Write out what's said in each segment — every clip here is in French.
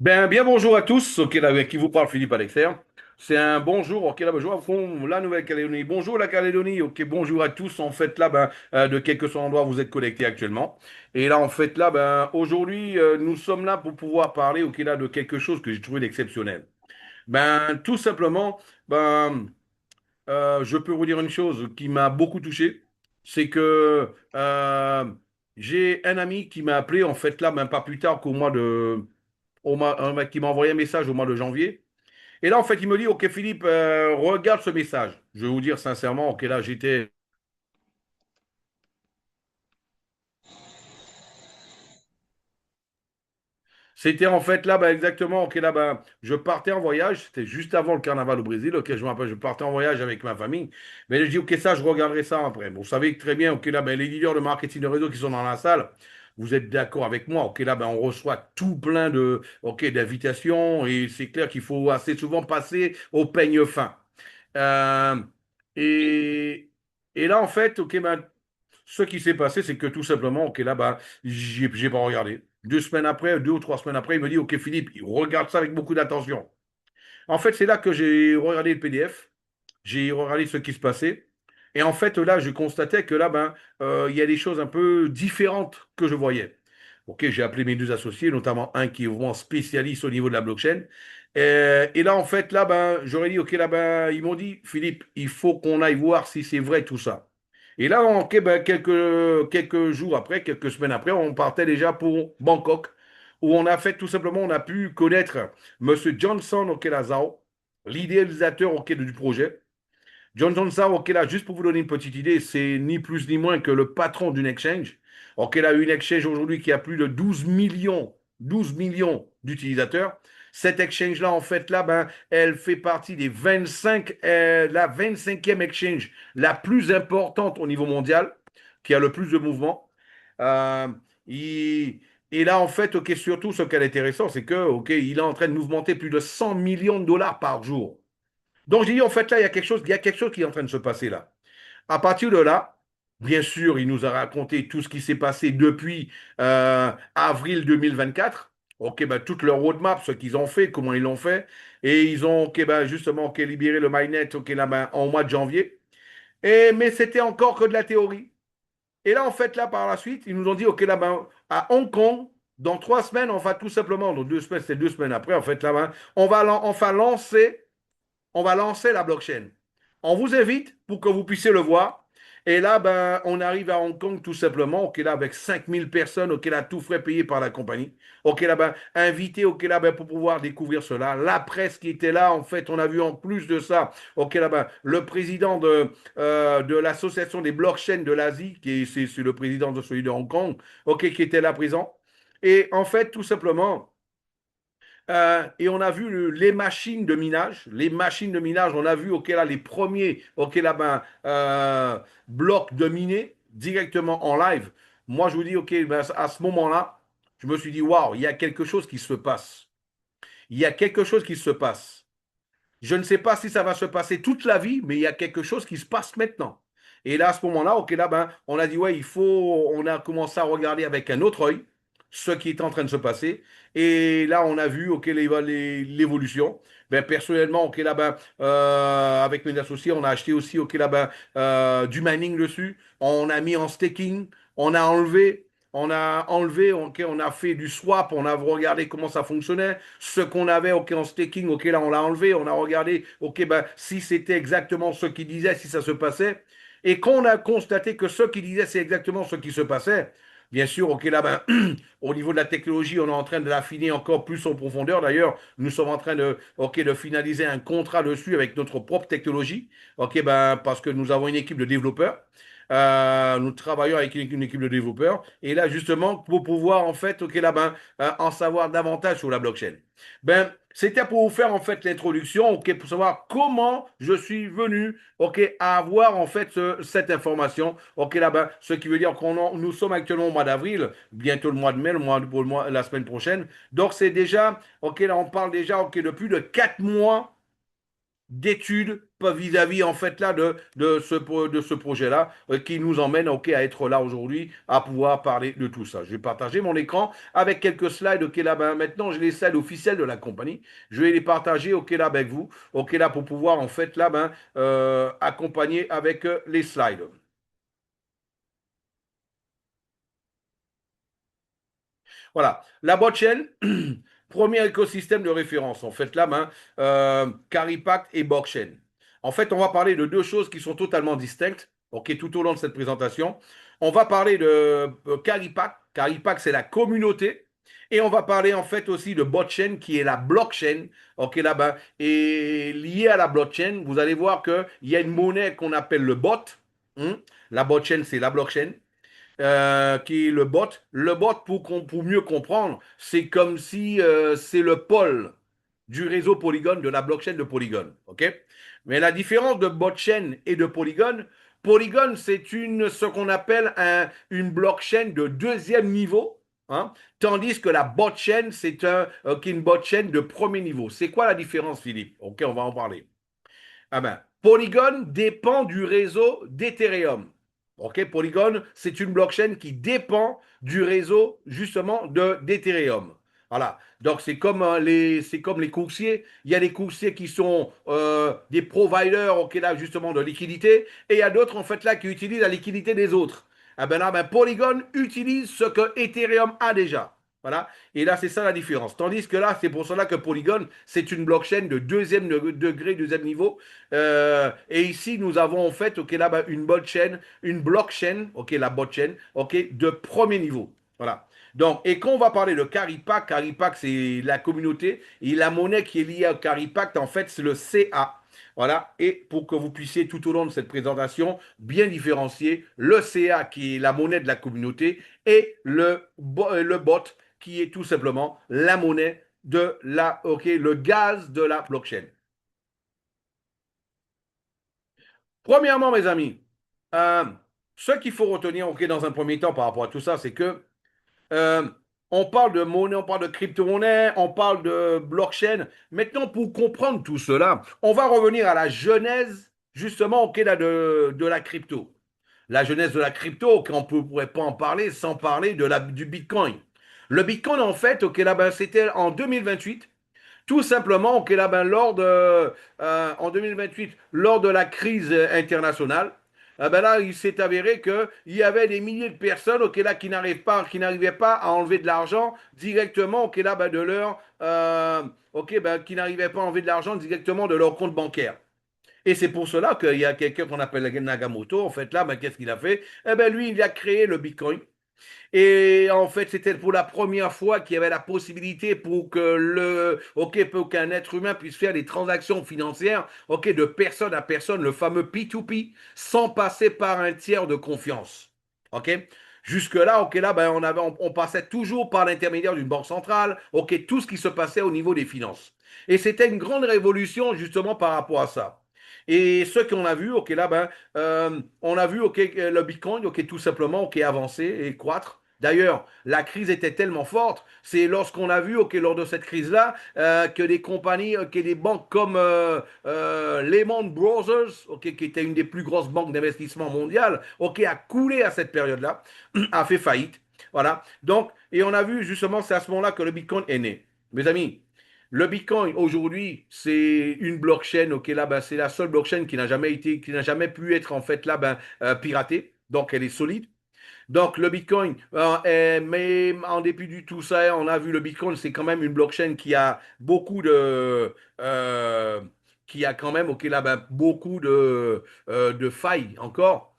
Bien bonjour à tous, ok, là, avec qui vous parle Philippe Alexer. C'est un bonjour, ok, là, bonjour à fond, la Nouvelle-Calédonie. Bonjour la Calédonie, ok, bonjour à tous. En fait, là, de quel que soit l'endroit où vous êtes connectés actuellement. Et là, en fait, là, aujourd'hui, nous sommes là pour pouvoir parler, ok, là, de quelque chose que j'ai trouvé d'exceptionnel. Tout simplement, je peux vous dire une chose qui m'a beaucoup touché, c'est que j'ai un ami qui m'a appelé, en fait, là, pas plus tard qu'au mois de un mec qui m'a envoyé un message au mois de janvier. Et là, en fait, il me dit, OK, Philippe, regarde ce message. Je vais vous dire sincèrement, OK, là, c'était en fait là, exactement, OK, là, je partais en voyage. C'était juste avant le carnaval au Brésil. OK, je me rappelle, je partais en voyage avec ma famille. Mais je dis, OK, ça, je regarderai ça après. Bon, vous savez très bien, OK, là, les leaders de marketing de réseau qui sont dans la salle, vous êtes d'accord avec moi. OK, là, on reçoit tout plein de, OK, d'invitations. Et c'est clair qu'il faut assez souvent passer au peigne fin. Euh, et, et là, en fait, OK, ce qui s'est passé, c'est que tout simplement, OK, là, j'ai pas regardé. 2 semaines après, 2 ou 3 semaines après, il me dit, OK, Philippe, regarde ça avec beaucoup d'attention. En fait, c'est là que j'ai regardé le PDF, j'ai regardé ce qui se passait. Et en fait, là, je constatais que là, il y a des choses un peu différentes que je voyais. OK, j'ai appelé mes deux associés, notamment un qui est vraiment spécialiste au niveau de la blockchain. Et là, en fait, là, j'aurais dit, OK, là, ils m'ont dit, Philippe, il faut qu'on aille voir si c'est vrai tout ça. Et là, OK, quelques jours après, quelques semaines après, on partait déjà pour Bangkok, où on a fait tout simplement, on a pu connaître Monsieur Johnson Okelazao, l'idéalisateur du projet. Johnson Sao, OK, là, juste pour vous donner une petite idée, c'est ni plus ni moins que le patron d'une exchange. OK, là, une exchange aujourd'hui qui a plus de 12 millions d'utilisateurs. Cette exchange-là, en fait, là, elle fait partie des 25, la 25e exchange la plus importante au niveau mondial, qui a le plus de mouvements. Euh, il- et là, en fait, OK, surtout, ce qui est intéressant, c'est que, OK, il est en train de mouvementer plus de 100 millions de dollars par jour. Donc, j'ai dit, en fait, là, il y a quelque chose qui est en train de se passer là. À partir de là, bien sûr, il nous a raconté tout ce qui s'est passé depuis avril 2024. OK, toute leur roadmap, ce qu'ils ont fait, comment ils l'ont fait. Et ils ont, OK, justement, OK, libéré le mainnet, OK, là, en mois de janvier. Mais c'était encore que de la théorie. Et là, en fait, là, par la suite, ils nous ont dit, OK, là, à Hong Kong, dans 3 semaines, on va tout simplement, dans 2 semaines, c'est 2 semaines après, en fait, là, enfin on va lancer la blockchain. On vous invite pour que vous puissiez le voir. Et là, on arrive à Hong Kong tout simplement, OK, là, avec 5000 personnes, OK, là, tout frais payé par la compagnie. OK, là, invité, OK, là, pour pouvoir découvrir cela. La presse qui était là, en fait, on a vu en plus de ça, OK, là, le président de l'association des blockchains de l'Asie, c'est le président de celui de Hong Kong, OK, qui était là présent. Et en fait, tout simplement, et on a vu les machines de minage. Les machines de minage, on a vu OK, là, les premiers OK, là, blocs de minés directement en live. Moi, je vous dis, OK, à ce moment-là, je me suis dit, waouh, il y a quelque chose qui se passe. Il y a quelque chose qui se passe. Je ne sais pas si ça va se passer toute la vie, mais il y a quelque chose qui se passe maintenant. Et là, à ce moment-là, OK, là, on a dit, ouais, on a commencé à regarder avec un autre œil ce qui est en train de se passer. Et là, on a vu, OK, l'évolution. Personnellement, OK, là, avec mes associés, on a acheté aussi, OK, là, du mining dessus. On a mis en staking. On a enlevé. OK, on a fait du swap, on a regardé comment ça fonctionnait. Ce qu'on avait, OK, en staking, OK, là, on l'a enlevé. On a regardé, OK, si c'était exactement ce qu'il disait, si ça se passait. Et qu'on a constaté que ce qu'il disait, c'est exactement ce qui se passait. Bien sûr, OK, là, au niveau de la technologie, on est en train de l'affiner encore plus en profondeur. D'ailleurs, nous sommes en train OK, de finaliser un contrat dessus avec notre propre technologie. OK, parce que nous avons une équipe de développeurs. Nous travaillons avec une équipe de développeurs. Et là, justement, pour pouvoir, en fait, OK, là, en savoir davantage sur la blockchain. C'était pour vous faire, en fait, l'introduction, OK, pour savoir comment je suis venu, OK, à avoir, en fait, cette information. OK, ce qui veut dire nous sommes actuellement au mois d'avril, bientôt le mois de mai, la semaine prochaine. Donc, c'est déjà, OK, là, on parle déjà, OK, de plus de 4 mois d'études vis-à-vis en fait là de ce projet-là qui nous emmène ok, à être là aujourd'hui, à pouvoir parler de tout ça. Je vais partager mon écran avec quelques slides ok, là, ben, maintenant j'ai les slides officiels de la compagnie. Je vais les partager ok, là, avec vous ok, là, pour pouvoir en fait là, ben, accompagner avec les slides. Voilà. La blockchain, premier écosystème de référence. En fait, là, ben, Caripact et blockchain. En fait, on va parler de deux choses qui sont totalement distinctes, ok, tout au long de cette présentation. On va parler de Caripact. Caripact, c'est la communauté. Et on va parler en fait aussi de blockchain, qui est la blockchain, ok, là-bas. Et lié à la blockchain, vous allez voir qu'il y a une monnaie qu'on appelle le bot. Hein. La blockchain, c'est la blockchain qui est le bot. Le bot, pour mieux comprendre, c'est comme si c'est le pôle du réseau Polygon, de la blockchain de Polygon. OK? Mais la différence de botchain et de Polygon, Polygon, c'est ce qu'on appelle une blockchain de deuxième niveau. Hein, tandis que la botchain, c'est une botchain de premier niveau. C'est quoi la différence, Philippe? OK, on va en parler. Ah ben, Polygon dépend du réseau d'Ethereum. Ok, Polygon, c'est une blockchain qui dépend du réseau justement d'Ethereum. Voilà. Donc c'est comme les coursiers. Il y a des coursiers qui sont des providers, ok là justement de liquidité, et il y a d'autres en fait là qui utilisent la liquidité des autres. Ah ben là, ben, Polygon utilise ce que Ethereum a déjà. Voilà. Et là, c'est ça la différence. Tandis que là, c'est pour cela que Polygon, c'est une blockchain de deuxième degré, deuxième niveau, et ici, nous avons en fait, ok, là-bas, une blockchain, ok, la blockchain, ok, de premier niveau. Voilà. Donc, et quand on va parler de Caripact, Caripact, c'est la communauté, et la monnaie qui est liée au Caripact, en fait, c'est le CA. Voilà. Et pour que vous puissiez, tout au long de cette présentation, bien différencier le CA, qui est la monnaie de la communauté, et le bot, qui est tout simplement la monnaie ok, le gaz de la blockchain. Premièrement, mes amis, euh, ce qu'il faut retenir ok, dans un premier temps par rapport à tout ça, c'est que euh, on parle de monnaie, on parle de crypto-monnaie, on parle de blockchain. Maintenant, pour comprendre tout cela, on va revenir à la genèse, justement, ok, là, de la crypto. La genèse de la crypto, ok, on ne pourrait pas en parler sans parler du Bitcoin. Le Bitcoin, en fait, ok, là, ben, c'était en 2028. Tout simplement, que là, ben, en 2028, lors de la crise internationale, ben là, il s'est avéré qu'il y avait des milliers de personnes là, qui n'arrivaient pas à enlever de l'argent directement là, ben, de leur, ben, qui n'arrivaient pas à enlever de l'argent directement de leur compte bancaire. Et c'est pour cela qu'il y a quelqu'un qu'on appelle Nagamoto, en fait, là, ben, qu'est-ce qu'il a fait? Eh ben, lui, il a créé le Bitcoin. Et en fait, c'était pour la première fois qu'il y avait la possibilité pour qu'un être humain puisse faire des transactions financières, ok, de personne à personne, le fameux P2P, sans passer par un tiers de confiance. Ok? Jusque-là, ok, là, ben, on passait toujours par l'intermédiaire d'une banque centrale, ok, tout ce qui se passait au niveau des finances. Et c'était une grande révolution justement par rapport à ça. Et ce qu'on a vu, ok, là, ben, on a vu, ok, le Bitcoin, ok, tout simplement, ok, avancer et croître. D'ailleurs, la crise était tellement forte, c'est lorsqu'on a vu, ok, lors de cette crise-là, que des compagnies, ok, des banques comme Lehman Brothers, ok, qui était une des plus grosses banques d'investissement mondiales, ok, a coulé à cette période-là, a fait faillite. Voilà. Donc, et on a vu justement, c'est à ce moment-là que le Bitcoin est né. Mes amis, le Bitcoin aujourd'hui, c'est une blockchain, ok, là, ben, c'est la seule blockchain qui n'a jamais pu être en fait là, ben, piratée. Donc, elle est solide. Donc, le Bitcoin, mais en dépit du tout ça, on a vu le Bitcoin, c'est quand même une blockchain qui a qui a quand même, ok, là, ben, beaucoup de failles encore.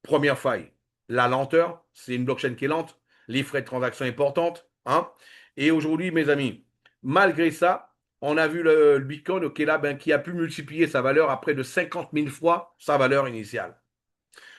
Première faille, la lenteur, c'est une blockchain qui est lente, les frais de transaction importantes, hein. Et aujourd'hui, mes amis, malgré ça, on a vu le Bitcoin, ok, là, ben, qui a pu multiplier sa valeur à près de 50 000 fois sa valeur initiale.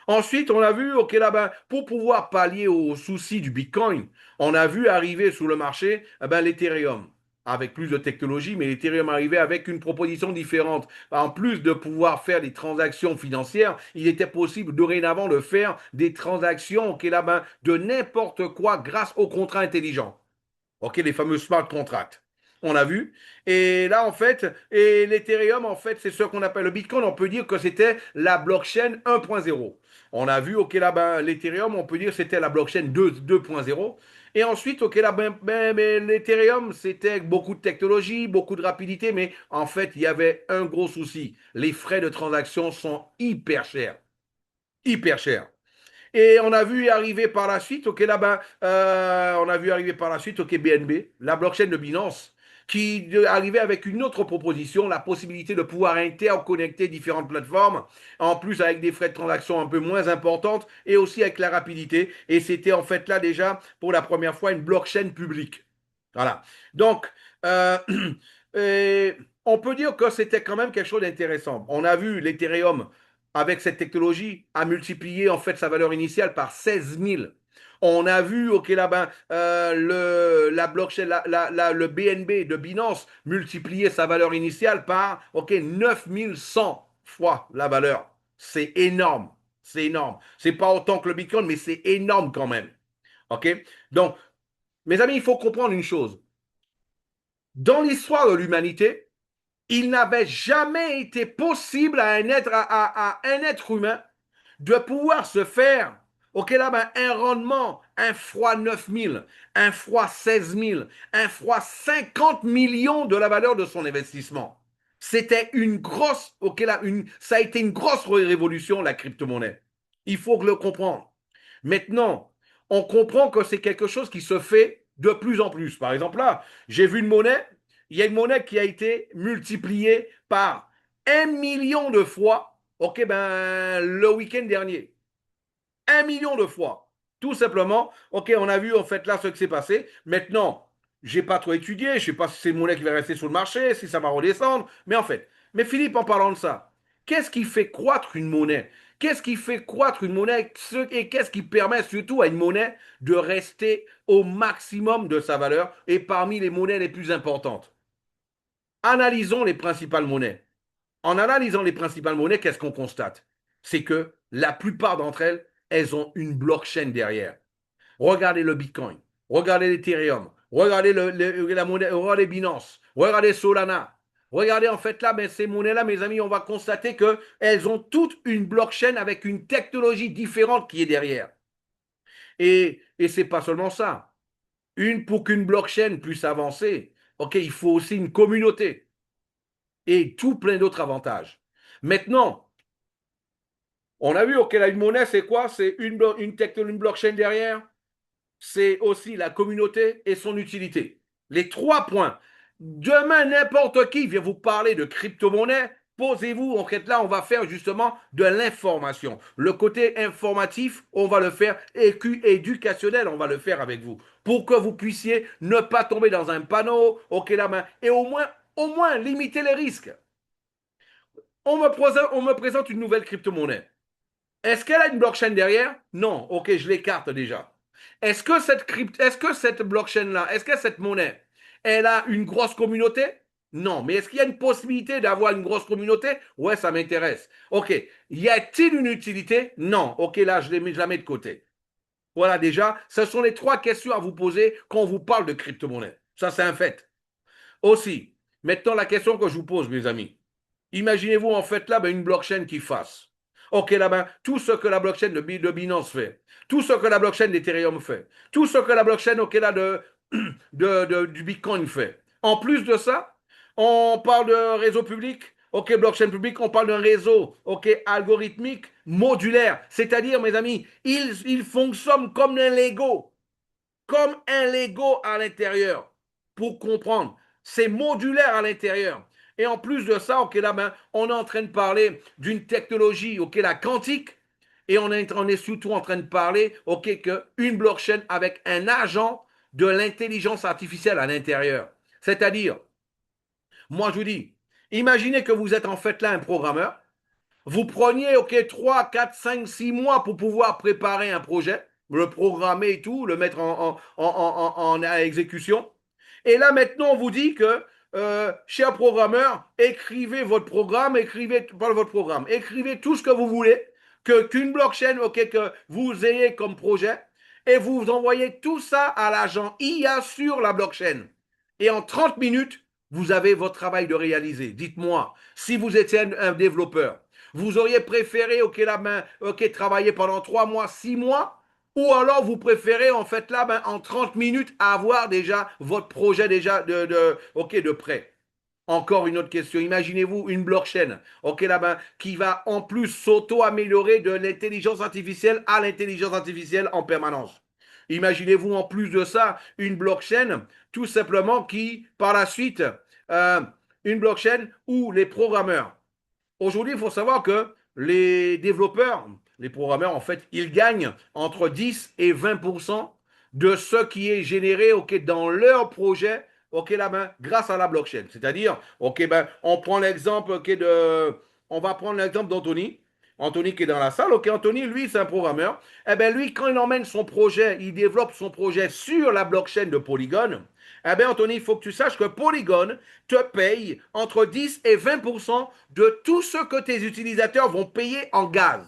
Ensuite, on a vu, ok, là-bas, pour pouvoir pallier aux soucis du Bitcoin, on a vu arriver sur le marché l'Ethereum, avec plus de technologie, mais l'Ethereum arrivait avec une proposition différente. En plus de pouvoir faire des transactions financières, il était possible dorénavant de faire des transactions, ok, là-bas, de n'importe quoi grâce aux contrats intelligents. Ok, les fameux smart contracts. On a vu. Et là, en fait, et l'Ethereum, en fait, c'est ce qu'on appelle le Bitcoin. On peut dire que c'était la blockchain 1.0. On a vu, OK, là, ben, l'Ethereum, on peut dire que c'était la blockchain 2.0. Et ensuite, OK, là, ben, l'Ethereum, c'était beaucoup de technologie, beaucoup de rapidité, mais en fait, il y avait un gros souci. Les frais de transaction sont hyper chers. Hyper chers. Et on a vu arriver par la suite, OK, là-bas, on a vu arriver par la suite, OK, BNB, la blockchain de Binance, qui arrivait avec une autre proposition, la possibilité de pouvoir interconnecter différentes plateformes, en plus avec des frais de transaction un peu moins importantes et aussi avec la rapidité. Et c'était en fait là déjà, pour la première fois, une blockchain publique. Voilà. Donc, euh, on peut dire que c'était quand même quelque chose d'intéressant. On a vu l'Ethereum avec cette technologie, a multiplié en fait sa valeur initiale par 16 000. On a vu, OK, là-bas, la blockchain, le BNB de Binance multiplier sa valeur initiale par, OK, 9100 fois la valeur. C'est énorme. C'est énorme. C'est pas autant que le Bitcoin, mais c'est énorme quand même. OK? Donc, mes amis, il faut comprendre une chose. Dans l'histoire de l'humanité, il n'avait jamais été possible à un être humain de pouvoir se faire, OK, là, ben, un rendement, un fois 9 000, un fois 16 000, un fois 50 millions de la valeur de son investissement. C'était une grosse, OK, là, ça a été une grosse révolution, la crypto-monnaie. Il faut le comprendre. Maintenant, on comprend que c'est quelque chose qui se fait de plus en plus. Par exemple, là, j'ai vu une monnaie, il y a une monnaie qui a été multipliée par 1 million de fois, OK, ben, le week-end dernier. 1 million de fois. Tout simplement, OK, on a vu en fait là ce qui s'est passé. Maintenant, j'ai pas trop étudié, je ne sais pas si c'est une monnaie qui va rester sur le marché, si ça va redescendre, mais en fait, mais Philippe, en parlant de ça, qu'est-ce qui fait croître une monnaie? Qu'est-ce qui fait croître une monnaie et qu'est-ce qui permet surtout à une monnaie de rester au maximum de sa valeur et parmi les monnaies les plus importantes? Analysons les principales monnaies. En analysant les principales monnaies, qu'est-ce qu'on constate? C'est que la plupart d'entre elles, elles ont une blockchain derrière. Regardez le Bitcoin, regardez l'Ethereum, regardez la monnaie, regardez Binance, regardez Solana. Regardez en fait là, ben, ces monnaies-là, mes amis, on va constater qu'elles ont toutes une blockchain avec une technologie différente qui est derrière. Et ce n'est pas seulement ça. Pour qu'une blockchain puisse avancer, ok, il faut aussi une communauté et tout plein d'autres avantages. Maintenant, on a vu, ok, là, une monnaie, c'est quoi? C'est une blockchain derrière, c'est aussi la communauté et son utilité. Les 3 points. Demain, n'importe qui vient vous parler de crypto-monnaie, posez-vous, en fait, là, on va faire justement de l'information. Le côté informatif, on va le faire, et éducationnel, on va le faire avec vous, pour que vous puissiez ne pas tomber dans un panneau, ok, la main, et au moins limiter les risques. On me présente une nouvelle crypto-monnaie. Est-ce qu'elle a une blockchain derrière? Non. Ok, je l'écarte déjà. Est-ce que cette blockchain-là, est-ce que cette monnaie, elle a une grosse communauté? Non. Mais est-ce qu'il y a une possibilité d'avoir une grosse communauté? Ouais, ça m'intéresse. Ok. Y a-t-il une utilité? Non. Ok, là, je la mets de côté. Voilà, déjà, ce sont les 3 questions à vous poser quand on vous parle de crypto-monnaie. Ça, c'est un fait. Aussi, maintenant, la question que je vous pose, mes amis. Imaginez-vous en fait là ben, une blockchain qui fasse. Ok, là ben, tout ce que la blockchain de Binance fait, tout ce que la blockchain d'Ethereum fait, tout ce que la blockchain ok, là, du Bitcoin fait. En plus de ça, on parle de réseau public, ok, blockchain public, on parle d'un réseau ok, algorithmique modulaire. C'est-à-dire, mes amis, il fonctionne comme un Lego à l'intérieur, pour comprendre. C'est modulaire à l'intérieur. Et en plus de ça, ok, là, ben, on est en train de parler d'une technologie, ok, la quantique, et on est surtout en train de parler, ok, qu'une blockchain avec un agent de l'intelligence artificielle à l'intérieur. C'est-à-dire, moi je vous dis, imaginez que vous êtes en fait là un programmeur, vous preniez, OK, 3, 4, 5, 6 mois pour pouvoir préparer un projet, le programmer et tout, le mettre en exécution. Et là, maintenant, on vous dit que, cher programmeur, écrivez votre programme, écrivez, pas votre programme, écrivez tout ce que vous voulez, qu'une blockchain, OK, que vous ayez comme projet, et vous envoyez tout ça à l'agent IA sur la blockchain. Et en 30 minutes, vous avez votre travail de réaliser. Dites-moi, si vous étiez un développeur, vous auriez préféré, ok, la main, ok, travailler pendant 3 mois, 6 mois, ou alors vous préférez, en fait, là, ben, en 30 minutes, avoir déjà votre projet déjà ok, de prêt. Encore une autre question. Imaginez-vous une blockchain, ok, là-bas, qui va en plus s'auto-améliorer de l'intelligence artificielle à l'intelligence artificielle en permanence. Imaginez-vous en plus de ça une blockchain, tout simplement qui, par la suite, euh, une blockchain où les programmeurs. Aujourd'hui, il faut savoir que les développeurs, les programmeurs, en fait, ils gagnent entre 10 et 20% de ce qui est généré, ok, dans leur projet, ok, là-bas, grâce à la blockchain. C'est-à-dire, ok, ben, on prend l'exemple, ok, on va prendre l'exemple d'Anthony. Anthony qui est dans la salle, ok, Anthony, lui, c'est un programmeur. Eh bien, lui, quand il emmène son projet, il développe son projet sur la blockchain de Polygon. Eh bien, Anthony, il faut que tu saches que Polygon te paye entre 10 et 20% de tout ce que tes utilisateurs vont payer en gaz.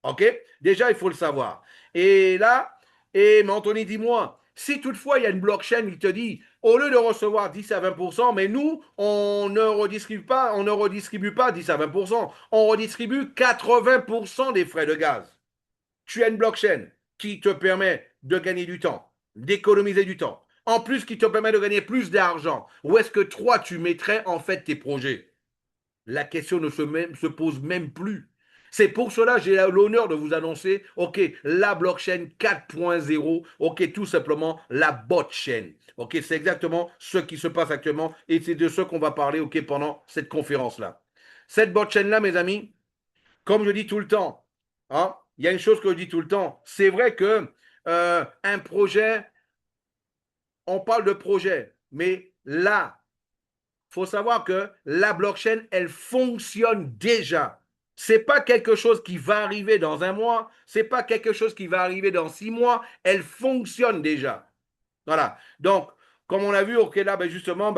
OK? Déjà, il faut le savoir. Et là, mais Anthony, dis-moi, si toutefois il y a une blockchain qui te dit, au lieu de recevoir 10 à 20%, mais nous, on ne redistribue pas 10 à 20%, on redistribue 80% des frais de gaz. Tu as une blockchain qui te permet de gagner du temps, d'économiser du temps, en plus qui te permet de gagner plus d'argent. Où est-ce que toi, tu mettrais en fait tes projets? La question ne se pose même plus. C'est pour cela que j'ai l'honneur de vous annoncer, OK, la blockchain 4.0, OK, tout simplement la botchain. OK, c'est exactement ce qui se passe actuellement et c'est de ce qu'on va parler, OK, pendant cette conférence-là. Cette botchain-là, mes amis, comme je dis tout le temps, hein, il y a une chose que je dis tout le temps, c'est vrai que un projet, on parle de projet, mais là, il faut savoir que la blockchain, elle fonctionne déjà. C'est pas quelque chose qui va arriver dans un mois, c'est pas quelque chose qui va arriver dans 6 mois, elle fonctionne déjà. Voilà. Donc, comme on a vu, ok, là, ben justement,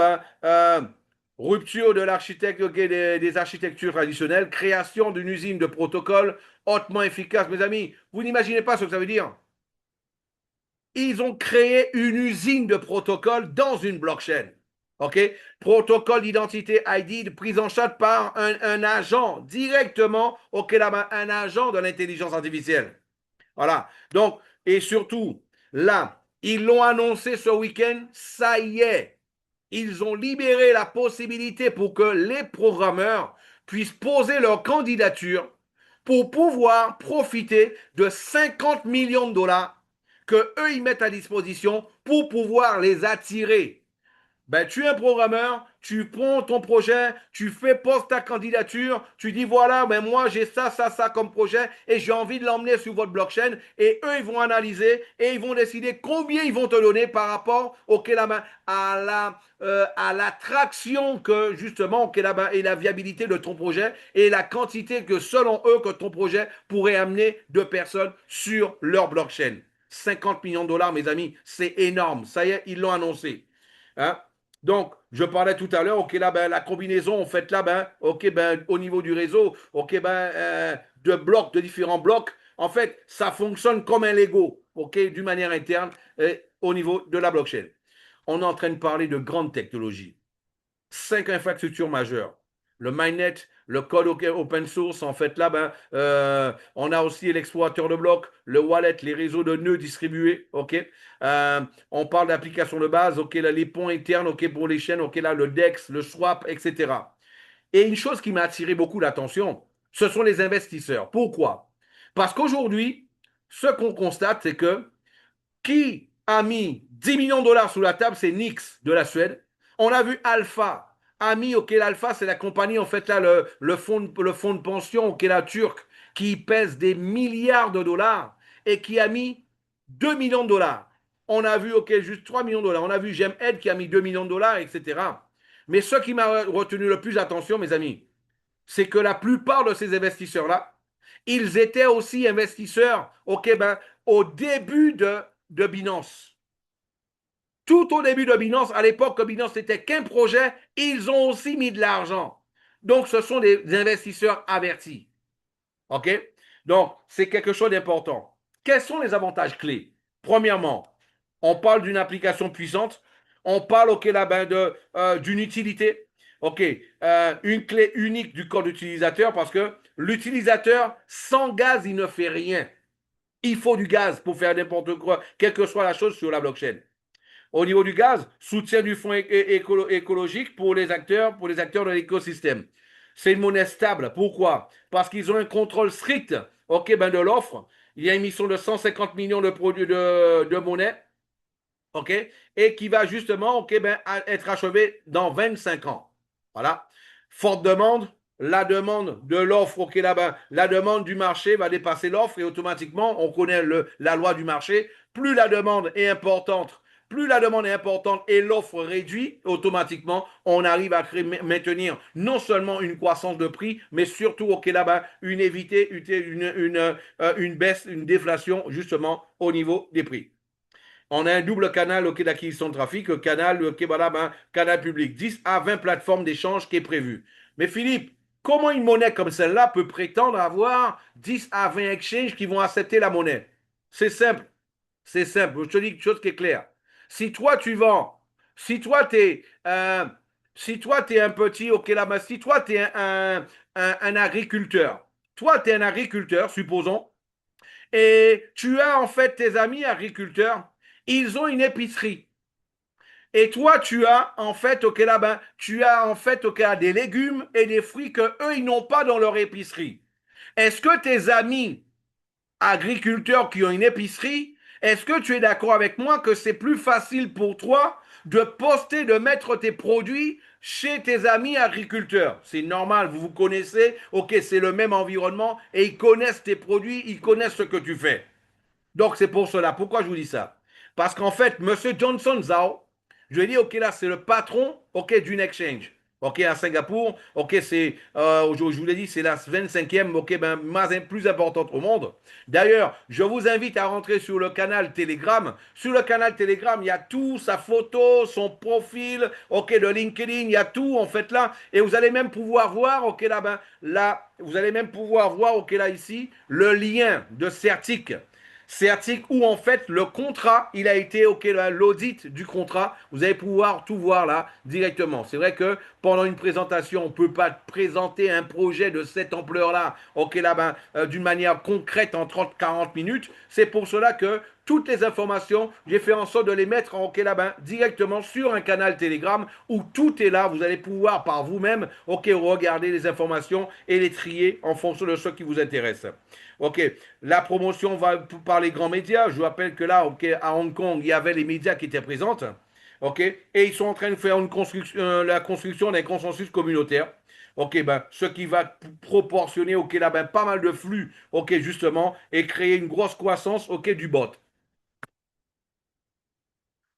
rupture de l'architecte, ok, des architectures traditionnelles, création d'une usine de protocoles hautement efficace. Mes amis, vous n'imaginez pas ce que ça veut dire. Ils ont créé une usine de protocoles dans une blockchain. OK? Protocole d'identité ID de prise en charge par un agent directement, OK, là-bas, un agent de l'intelligence artificielle. Voilà. Donc, et surtout, là, ils l'ont annoncé ce week-end, ça y est. Ils ont libéré la possibilité pour que les programmeurs puissent poser leur candidature pour pouvoir profiter de 50 millions de dollars que eux ils mettent à disposition pour pouvoir les attirer. Ben, tu es un programmeur, tu prends ton projet, tu fais poste ta candidature, tu dis voilà, ben moi j'ai ça comme projet et j'ai envie de l'emmener sur votre blockchain et eux ils vont analyser et ils vont décider combien ils vont te donner par rapport à l'attraction que justement et la viabilité de ton projet et la quantité que selon eux que ton projet pourrait amener de personnes sur leur blockchain. 50 millions de dollars, mes amis, c'est énorme. Ça y est, ils l'ont annoncé. Hein? Donc, je parlais tout à l'heure, ok, là, ben, la combinaison, en fait, là, ben, ok, ben, au niveau du réseau, ok, ben, de blocs, de différents blocs, en fait, ça fonctionne comme un Lego, ok, d'une manière interne, au niveau de la blockchain. On est en train de parler de grandes technologies. 5 infrastructures majeures. Le mainnet, le code open source, en fait, là, on a aussi l'explorateur de blocs, le wallet, les réseaux de nœuds distribués, ok. On parle d'applications de base, ok, là, les ponts internes, ok, pour les chaînes, ok, là, le DEX, le swap, etc. Et une chose qui m'a attiré beaucoup l'attention, ce sont les investisseurs. Pourquoi? Parce qu'aujourd'hui, ce qu'on constate, c'est que qui a mis 10 millions de dollars sous la table, c'est Nix de la Suède. On a vu Alpha a mis, ok, l'Alpha, c'est la compagnie, en fait, là, le fonds de pension, ok, la turque, qui pèse des milliards de dollars et qui a mis 2 millions de dollars. On a vu, ok, juste 3 millions de dollars. On a vu Gemhead qui a mis 2 millions de dollars, etc. Mais ce qui m'a retenu le plus attention, mes amis, c'est que la plupart de ces investisseurs-là, ils étaient aussi investisseurs, ok, ben, au début de Binance. Tout au début de Binance, à l'époque que Binance n'était qu'un projet, ils ont aussi mis de l'argent. Donc, ce sont des investisseurs avertis. OK? Donc, c'est quelque chose d'important. Quels sont les avantages clés? Premièrement, on parle d'une application puissante. On parle, OK, là, ben, d'une utilité. OK, une clé unique du code utilisateur parce que l'utilisateur, sans gaz, il ne fait rien. Il faut du gaz pour faire n'importe quoi, quelle que soit la chose sur la blockchain. Au niveau du gaz, soutien du fonds écologique pour les acteurs de l'écosystème. C'est une monnaie stable. Pourquoi? Parce qu'ils ont un contrôle strict, OK, ben de l'offre. Il y a une émission de 150 millions de produits de monnaie, OK, et qui va justement, OK, ben, être achevé dans 25 ans. Voilà. Forte demande, la demande de l'offre, OK, là-bas, la demande du marché va dépasser l'offre et automatiquement, on connaît la loi du marché. Plus la demande est importante et l'offre réduit, automatiquement, on arrive à maintenir non seulement une croissance de prix, mais surtout, OK, là-bas, une baisse, une déflation, justement, au niveau des prix. On a un double canal d'acquisition de trafic, voilà, ben, canal public. 10 à 20 plateformes d'échange qui est prévu. Mais Philippe, comment une monnaie comme celle-là peut prétendre avoir 10 à 20 exchanges qui vont accepter la monnaie? C'est simple. C'est simple. Je te dis quelque chose qui est clair. Si toi, tu vends, si toi, tu es, si toi, t'es un petit, ok, là-bas, si toi, tu es un agriculteur, toi, tu es un agriculteur, supposons, et tu as en fait tes amis agriculteurs, ils ont une épicerie. Et toi, tu as en fait, ok, là-bas, tu as en fait, ok, des légumes et des fruits que eux, ils n'ont pas dans leur épicerie. Est-ce que tes amis agriculteurs qui ont une épicerie, est-ce que tu es d'accord avec moi que c'est plus facile pour toi de poster, de mettre tes produits chez tes amis agriculteurs? C'est normal, vous vous connaissez, ok, c'est le même environnement et ils connaissent tes produits, ils connaissent ce que tu fais. Donc, c'est pour cela. Pourquoi je vous dis ça? Parce qu'en fait, Monsieur Johnson Zhao, je lui ai dit, OK, là, c'est le patron, OK, d'une exchange. OK, à Singapour, OK, je vous l'ai dit, c'est la 25e, OK, ben, plus importante au monde. D'ailleurs, je vous invite à rentrer sur le canal Telegram. Sur le canal Telegram, il y a tout, sa photo, son profil, OK, de LinkedIn, il y a tout, en fait, là. Et vous allez même pouvoir voir, OK, là, ben, là, vous allez même pouvoir voir, OK, là, ici, le lien de Certic. C'est article où en fait le contrat, il a été, ok, l'audit du contrat, vous allez pouvoir tout voir là directement. C'est vrai que pendant une présentation, on ne peut pas présenter un projet de cette ampleur-là, ok, là, ben, d'une manière concrète en 30-40 minutes. C'est pour cela que toutes les informations, j'ai fait en sorte de les mettre en, ok, là, ben, directement sur un canal Telegram où tout est là. Vous allez pouvoir par vous-même, ok, regarder les informations et les trier en fonction de ce qui vous intéresse. Ok, la promotion va par les grands médias. Je vous rappelle que là, ok, à Hong Kong, il y avait les médias qui étaient présents. Ok, et ils sont en train de faire la construction d'un consensus communautaire. Ok, ben, ce qui va proportionner, ok, là, ben, pas mal de flux, ok, justement, et créer une grosse croissance, ok, du bot.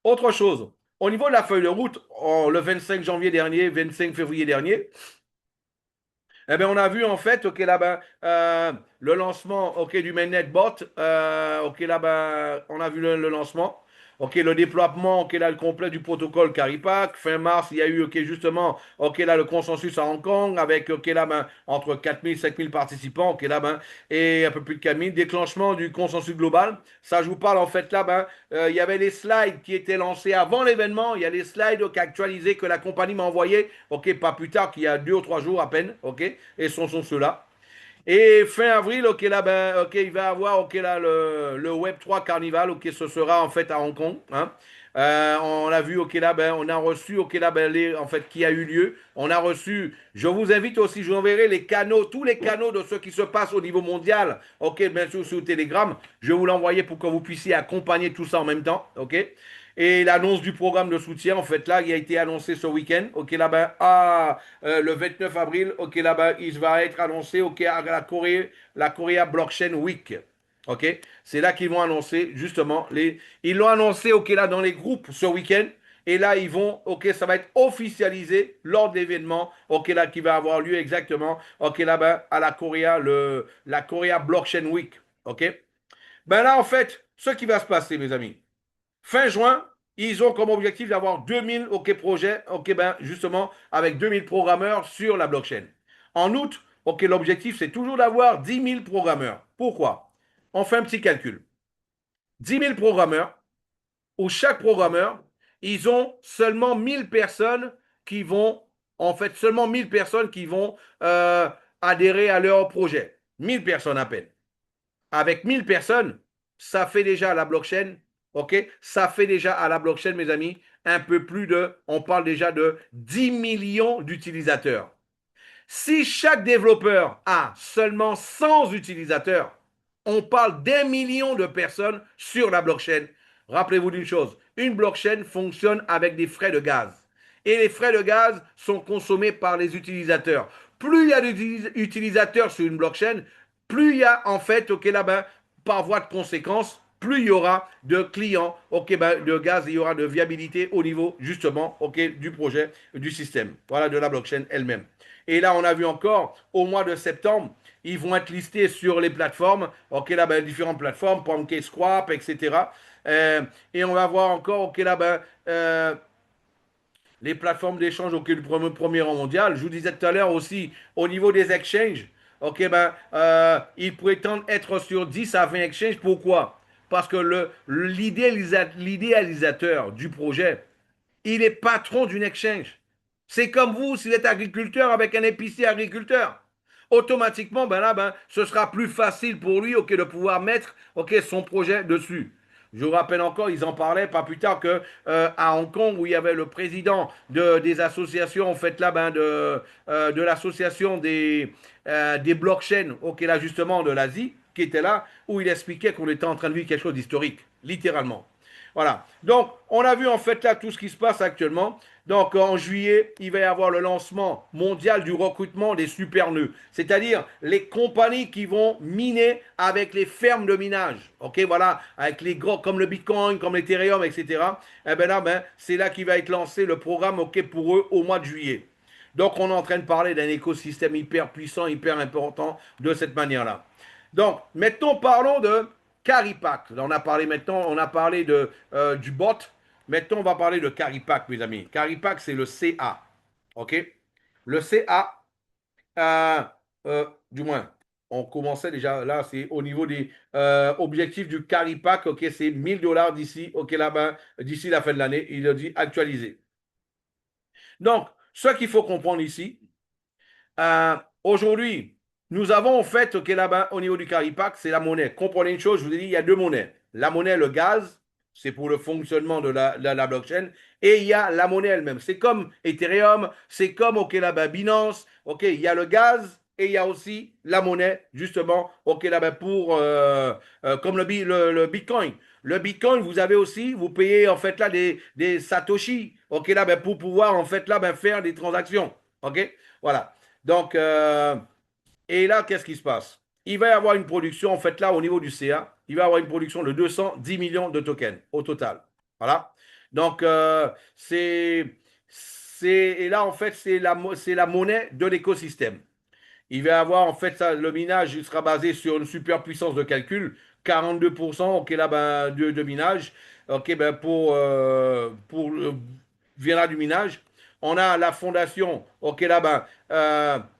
Autre chose, au niveau de la feuille de route, le 25 janvier dernier, 25 février dernier, eh bien, on a vu en fait, ok, là-bas, le lancement, ok, du mainnet bot, ok, là-bas, on a vu le lancement, ok, le déploiement, ok, là, le complet du protocole Caripac. Fin mars, il y a eu, ok, justement, ok, là, le consensus à Hong Kong avec, ok, là-bas, entre 4000 et 5000 participants, ok, là-bas, et un peu plus de 4000. Déclenchement du consensus global. Ça, je vous parle, en fait, là-bas, il y avait les slides qui étaient lancés avant l'événement. Il y a les slides, ok, actualisés que la compagnie m'a envoyés, ok, pas plus tard qu'il y a 2 ou 3 jours à peine, ok, et ce sont ceux-là. Et fin avril, ok, là, ben, ok, il va y avoir, ok, là, le Web3 Carnival, ok, ce sera en fait à Hong Kong, hein. On a vu, ok, là, ben, on a reçu, ok, là, ben, en fait, qui a eu lieu. On a reçu, je vous invite aussi, je vous enverrai les canaux, tous les canaux de ce qui se passe au niveau mondial, ok, bien sûr, sur Telegram. Je vais vous l'envoyer pour que vous puissiez accompagner tout ça en même temps, ok. Et l'annonce du programme de soutien, en fait, là, il a été annoncé ce week-end, ok, là-bas, le 29 avril, ok, là-bas, il va être annoncé, ok, à la Korea Blockchain Week. Ok, c'est là qu'ils vont annoncer justement Ils l'ont annoncé, ok, là dans les groupes ce week-end. Et là, ils vont, ok, ça va être officialisé lors de l'événement, ok, là, qui va avoir lieu exactement, ok, là-bas, à la Korea Blockchain Week. Ok, ben là, en fait, ce qui va se passer, mes amis, fin juin, ils ont comme objectif d'avoir 2000 OK, projets, OK, ben, justement, avec 2000 programmeurs sur la blockchain. En août, OK, l'objectif, c'est toujours d'avoir 10 000 programmeurs. Pourquoi? On fait un petit calcul. 10 000 programmeurs, où chaque programmeur, ils ont seulement 1000 personnes qui vont, en fait, seulement 1000 personnes qui vont adhérer à leur projet. 1000 personnes à peine. Avec 1000 personnes, ça fait déjà à la blockchain, ok? Ça fait déjà à la blockchain, mes amis, un peu plus de, on parle déjà de 10 millions d'utilisateurs. Si chaque développeur a seulement 100 utilisateurs, on parle d'un million de personnes sur la blockchain. Rappelez-vous d'une chose, une blockchain fonctionne avec des frais de gaz. Et les frais de gaz sont consommés par les utilisateurs. Plus il y a d'utilisateurs sur une blockchain, plus il y a en fait, ok, là-bas, par voie de conséquence, plus il y aura de clients, ok, ben, de gaz, il y aura de viabilité au niveau justement, ok, du projet, du système, voilà, de la blockchain elle-même. Et là, on a vu encore, au mois de septembre, ils vont être listés sur les plateformes, ok, là, ben, différentes plateformes, PancakeSwap, etc. Euh, et on va voir encore, ok, là, ben, les plateformes d'échange au premier rang mondial. Je vous disais tout à l'heure aussi, au niveau des exchanges, ok, ben, ils prétendent être sur 10 à 20 exchanges. Pourquoi? Parce que l'idéalisateur du projet, il est patron d'une exchange. C'est comme vous, si vous êtes agriculteur avec un épicier agriculteur. Automatiquement, ben là, ben, ce sera plus facile pour lui, ok, de pouvoir mettre, ok, son projet dessus. Je vous rappelle encore, ils en parlaient pas plus tard que à Hong Kong où il y avait le président des associations, en fait là, ben, de l'association des blockchains, ok, là justement de l'Asie, qui était là, où il expliquait qu'on était en train de vivre quelque chose d'historique, littéralement. Voilà. Donc, on a vu en fait là tout ce qui se passe actuellement. Donc, en juillet, il va y avoir le lancement mondial du recrutement des super nœuds, c'est-à-dire les compagnies qui vont miner avec les fermes de minage. Ok, voilà, avec les gros comme le Bitcoin, comme l'Ethereum, etc. Eh ben là, ben, c'est là qu'il va être lancé le programme ok pour eux au mois de juillet. Donc, on est en train de parler d'un écosystème hyper puissant, hyper important de cette manière-là. Donc, maintenant, parlons de Caripac. Là, on a parlé maintenant, on a parlé du bot. Maintenant, on va parler de Caripac, mes amis. Caripac, c'est le CA. OK? Le CA, euh, du moins, on commençait déjà, là, c'est au niveau des objectifs du Caripac. OK? C'est 1000 $ d'ici, OK, là-bas, d'ici la fin de l'année. Il a dit actualisé. Donc, ce qu'il faut comprendre ici, aujourd'hui, nous avons en fait, ok, là-bas, au niveau du Caripac, c'est la monnaie. Comprenez une chose, je vous ai dit, il y a deux monnaies. La monnaie, le gaz, c'est pour le fonctionnement de la blockchain. Et il y a la monnaie elle-même. C'est comme Ethereum, c'est comme, ok, là-bas, Binance. Ok, il y a le gaz et il y a aussi la monnaie, justement, ok, là-bas, pour, comme le Bitcoin. Le Bitcoin, vous avez aussi, vous payez en fait là des Satoshi, ok, là, ben, pour pouvoir en fait là, ben, faire des transactions. Ok, voilà. Donc, et là, qu'est-ce qui se passe? Il va y avoir une production, en fait, là, au niveau du CA, il va y avoir une production de 210 millions de tokens au total. Voilà. Donc, et là, en fait, c'est la monnaie de l'écosystème. Il va y avoir, en fait, ça, le minage il sera basé sur une super puissance de calcul, 42%, ok, là, ben, de minage, ok, ben, pour viendra du minage. On a la fondation, ok, là, ben,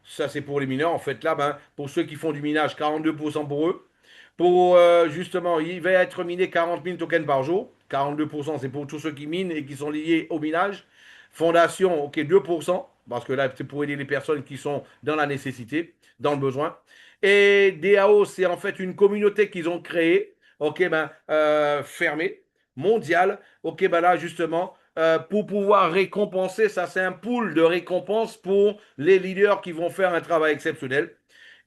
ça c'est pour les mineurs, en fait, là, ben, pour ceux qui font du minage, 42% pour eux. Pour, justement, il va être miné 40 000 tokens par jour. 42%, c'est pour tous ceux qui minent et qui sont liés au minage. Fondation, ok, 2%, parce que là, c'est pour aider les personnes qui sont dans la nécessité, dans le besoin. Et DAO, c'est en fait une communauté qu'ils ont créée, ok, ben, fermée, mondiale, ok, ben là, justement, pour pouvoir récompenser, ça c'est un pool de récompenses pour les leaders qui vont faire un travail exceptionnel.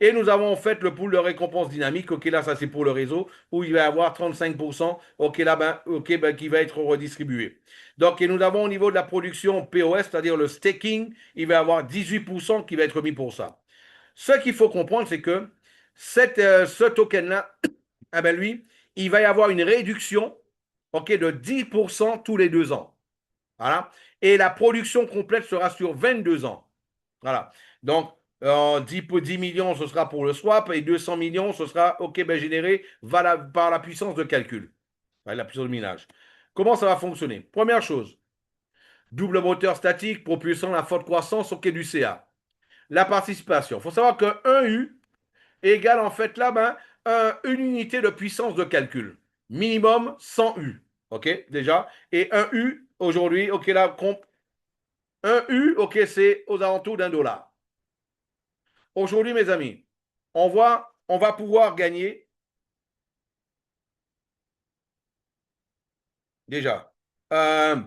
Et nous avons en fait le pool de récompenses dynamique, ok, là, ça c'est pour le réseau, où il va y avoir 35%, ok, là, ben, ok, ben, qui va être redistribué. Donc, et nous avons au niveau de la production POS, c'est-à-dire le staking, il va y avoir 18% qui va être mis pour ça. Ce qu'il faut comprendre, c'est que ce token-là, ah ben lui, il va y avoir une réduction ok, de 10% tous les 2 ans. Voilà. Et la production complète sera sur 22 ans. Voilà. Donc, 10 millions, ce sera pour le swap et 200 millions, ce sera ok, ben, généré par la puissance de calcul, la puissance de minage. Comment ça va fonctionner? Première chose, double moteur statique propulsant la forte croissance au quai du CA. La participation. Il faut savoir que 1 U égale en fait là ben, une unité de puissance de calcul. Minimum 100 U. OK, déjà. Et 1 U aujourd'hui, OK, là, un U, OK, c'est aux alentours d'1 dollar. Aujourd'hui, mes amis, on va pouvoir gagner déjà. Euh,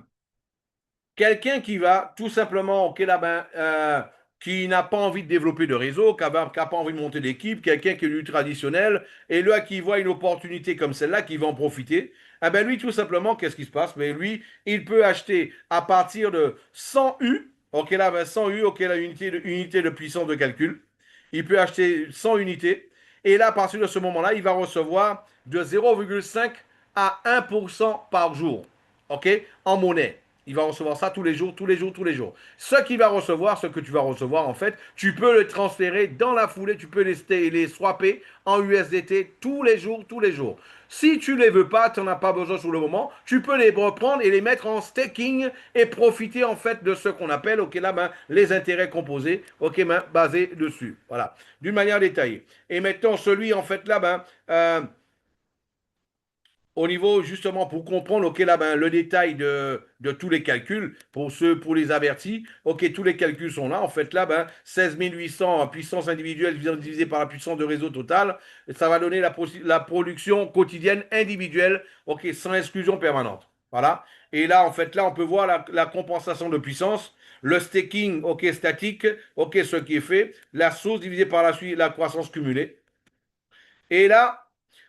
Quelqu'un qui va tout simplement, ok, là, ben, qui n'a pas envie de développer de réseau, qui n'a pas envie de monter d'équipe, quelqu'un qui est du traditionnel, et là, qui voit une opportunité comme celle-là, qui va en profiter, eh ben lui, tout simplement, qu'est-ce qui se passe? Mais lui, il peut acheter à partir de 100 U, ok, là, ben, 100 U, ok, là, unité de puissance de calcul, il peut acheter 100 unités, et là, à partir de ce moment-là, il va recevoir de 0,5 à 1% par jour, ok, en monnaie. Il va recevoir ça tous les jours, tous les jours, tous les jours. Ce qu'il va recevoir, ce que tu vas recevoir, en fait, tu peux le transférer dans la foulée, tu peux les swapper en USDT tous les jours, tous les jours. Si tu ne les veux pas, tu n'en as pas besoin sur le moment, tu peux les reprendre et les mettre en staking et profiter en fait de ce qu'on appelle, ok là, ben, les intérêts composés, ok, ben, basés dessus. Voilà, d'une manière détaillée. Et maintenant, celui en fait là, ben, au niveau justement pour comprendre ok là ben, le détail de tous les calculs pour ceux pour les avertis ok tous les calculs sont là en fait là ben 16 800 puissance individuelle divisé par la puissance de réseau totale ça va donner la production quotidienne individuelle ok sans exclusion permanente voilà et là en fait là on peut voir la compensation de puissance le staking ok statique ok ce qui est fait la source divisée par la croissance cumulée et là,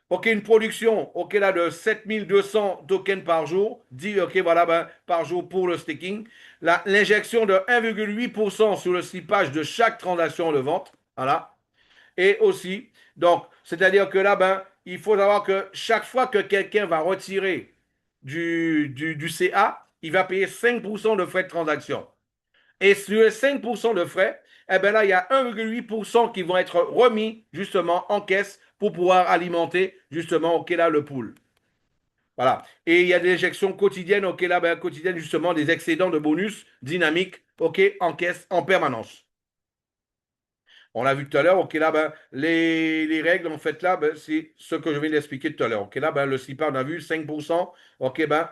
OK, une production, OK, là, de 7200 tokens par jour, dit, OK, voilà, ben, par jour pour le staking. L'injection de 1,8% sur le slippage de chaque transaction de vente, voilà. Et aussi, donc, c'est-à-dire que là, ben, il faut savoir que chaque fois que quelqu'un va retirer du CA, il va payer 5% de frais de transaction. Et sur les 5% de frais, eh ben là, il y a 1,8% qui vont être remis justement en caisse pour pouvoir alimenter justement OK, là, le pool. Voilà. Et il y a des injections quotidiennes, OK, là, ben, quotidiennes justement, des excédents de bonus dynamiques, OK, en caisse en permanence. On l'a vu tout à l'heure, ok, là, ben, les règles, en fait, là, ben, c'est ce que je viens d'expliquer tout à l'heure. Ok, là, ben, le SIPA, on a vu 5%, ok, ben,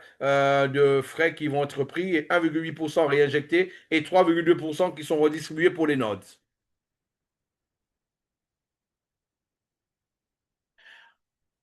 de frais qui vont être pris et 1,8% réinjectés et 3,2% qui sont redistribués pour les nodes.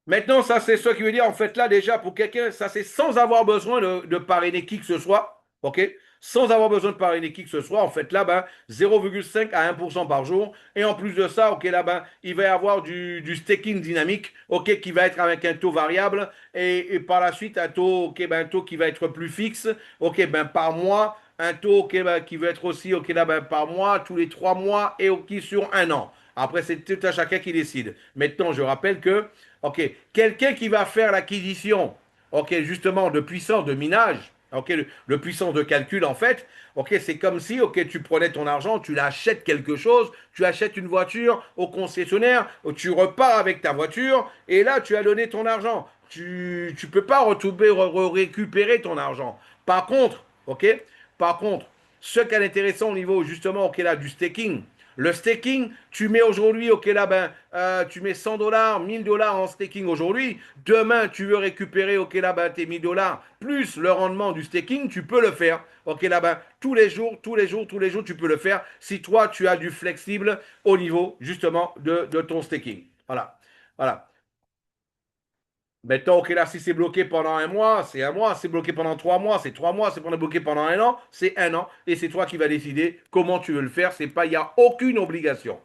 Maintenant, ça, c'est ce qui veut dire, en fait, là, déjà, pour quelqu'un, ça, c'est sans avoir besoin de parrainer qui que ce soit, OK? Sans avoir besoin de parrainer qui que ce soit, en fait, là, ben, 0,5 à 1% par jour. Et en plus de ça, OK, là, ben, il va y avoir du staking dynamique, OK, qui va être avec un taux variable. Et par la suite, un taux, OK, ben, un taux qui va être plus fixe, OK, ben, par mois. Un taux, OK, ben, qui va être aussi, OK, là, ben, par mois, tous les 3 mois et OK, sur un an. Après, c'est tout à chacun qui décide. Maintenant, je rappelle que OK. Quelqu'un qui va faire l'acquisition, OK, justement, de puissance de minage, OK, de puissance de calcul, en fait, OK, c'est comme si, OK, tu prenais ton argent, tu l'achètes quelque chose, tu achètes une voiture au concessionnaire, tu repars avec ta voiture, et là, tu as donné ton argent. Tu ne peux pas retrouver, récupérer ton argent. Par contre, OK, par contre, ce qui est intéressant au niveau, justement, OK, là, du staking, le staking, tu mets aujourd'hui, ok là, ben, tu mets 100 dollars, 1000 dollars en staking aujourd'hui. Demain, tu veux récupérer, ok là, ben, tes 1000 dollars plus le rendement du staking, tu peux le faire. Ok là, ben, tous les jours, tous les jours, tous les jours, tu peux le faire si toi, tu as du flexible au niveau, justement, de ton staking. Voilà. Voilà. Maintenant, ok, là, si c'est bloqué pendant un mois, c'est un mois. Si c'est bloqué pendant 3 mois, c'est 3 mois. Si c'est bloqué pendant un an, c'est un an. Et c'est toi qui vas décider comment tu veux le faire. C'est pas, il n'y a aucune obligation.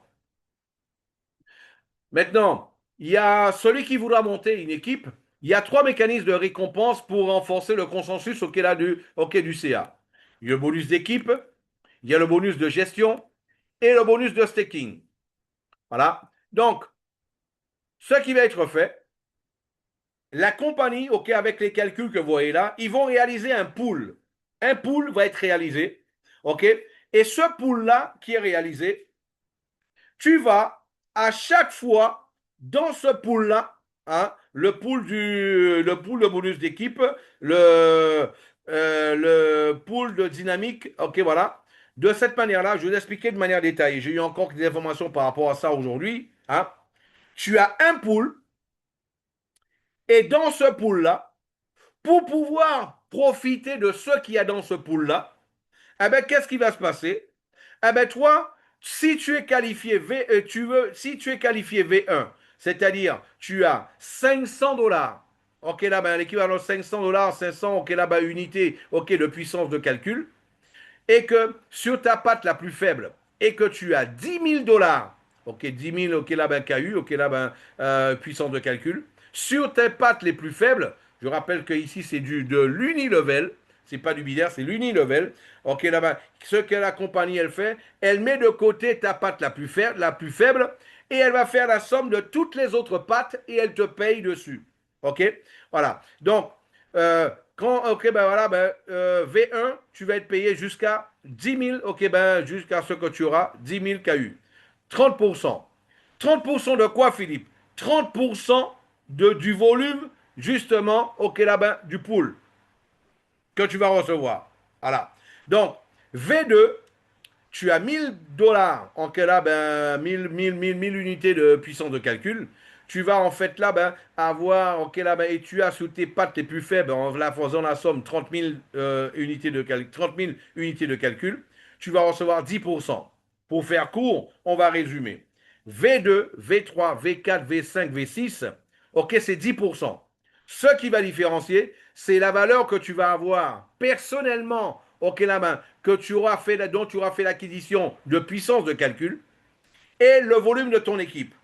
Maintenant, il y a celui qui voudra monter une équipe. Il y a trois mécanismes de récompense pour renforcer le consensus auquel du CA. Il y a le bonus d'équipe, il y a le bonus de gestion et le bonus de staking. Voilà. Donc, ce qui va être fait, la compagnie, OK, avec les calculs que vous voyez là, ils vont réaliser un pool. Un pool va être réalisé, OK? Et ce pool-là qui est réalisé, tu vas à chaque fois dans ce pool-là, hein, le pool de bonus d'équipe, le pool de dynamique, ok, voilà. De cette manière-là, je vais vous expliquer de manière détaillée. J'ai eu encore des informations par rapport à ça aujourd'hui. Hein. Tu as un pool et dans ce pool-là, pour pouvoir profiter de ce qu'il y a dans ce pool-là, eh ben, qu'est-ce qui va se passer? Eh ben, toi, si tu es qualifié si tu es qualifié V1, c'est-à-dire tu as 500 dollars, ok là, ben, l'équivalent de 500 dollars, 500, ok là, ben, unités, ok, de puissance de calcul, et que sur ta patte la plus faible, et que tu as 10 000 dollars, ok, 10 000, ok là, ben, KU, ok là, ben, puissance de calcul, sur tes pattes les plus faibles, je rappelle que ici c'est de l'unilevel, c'est pas du binaire, c'est l'unilevel, ok là, ben, ce que la compagnie elle fait, elle met de côté ta patte la plus faible, et elle va faire la somme de toutes les autres pattes, et elle te paye dessus, ok, voilà, donc, ok, ben voilà, ben, V1, tu vas être payé jusqu'à 10 000, ok, ben jusqu'à ce que tu auras 10 000 KU. 30%. 30% de quoi, Philippe? 30% du volume, justement, ok, là, ben, du pool que tu vas recevoir. Voilà. Donc, V2, tu as 1000 dollars, en quel là, ben, 1000 unités de puissance de calcul. Tu vas en fait là, ben, avoir, ok là, ben, et tu as sous tes pattes les plus faibles, en la faisant la somme 30 000 unités de calcul, 30 000 unités de calcul, tu vas recevoir 10%. Pour faire court, on va résumer. V2, V3, V4, V5, V6, ok, c'est 10%. Ce qui va différencier, c'est la valeur que tu vas avoir personnellement, ok, la main, que tu auras fait, dont tu auras fait l'acquisition de puissance de calcul et le volume de ton équipe.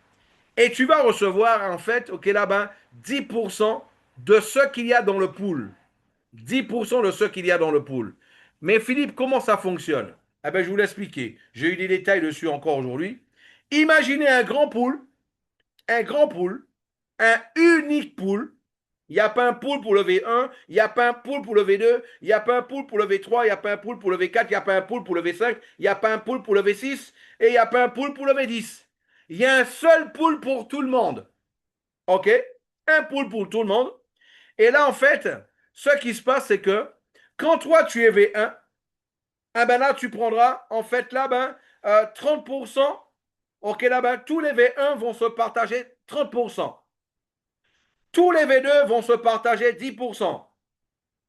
Et tu vas recevoir, en fait, ok, là-bas, 10% de ce qu'il y a dans le pool. 10% de ce qu'il y a dans le pool. Mais Philippe, comment ça fonctionne? Eh ben, je vais vous l'expliquer. J'ai eu des détails dessus encore aujourd'hui. Imaginez un grand pool, un unique pool. Il n'y a pas un pool pour le V1, il n'y a pas un pool pour le V2, il n'y a pas un pool pour le V3, il n'y a pas un pool pour le V4, il n'y a pas un pool pour le V5, il n'y a pas un pool pour le V6 et il n'y a pas un pool pour le V10. Il y a un seul pool pour tout le monde. OK? Un pool pour tout le monde. Et là, en fait, ce qui se passe, c'est que quand toi, tu es V1, ah ben là, tu prendras, en fait, là, ben, 30%. OK, là, ben, tous les V1 vont se partager 30%. Tous les V2 vont se partager 10%,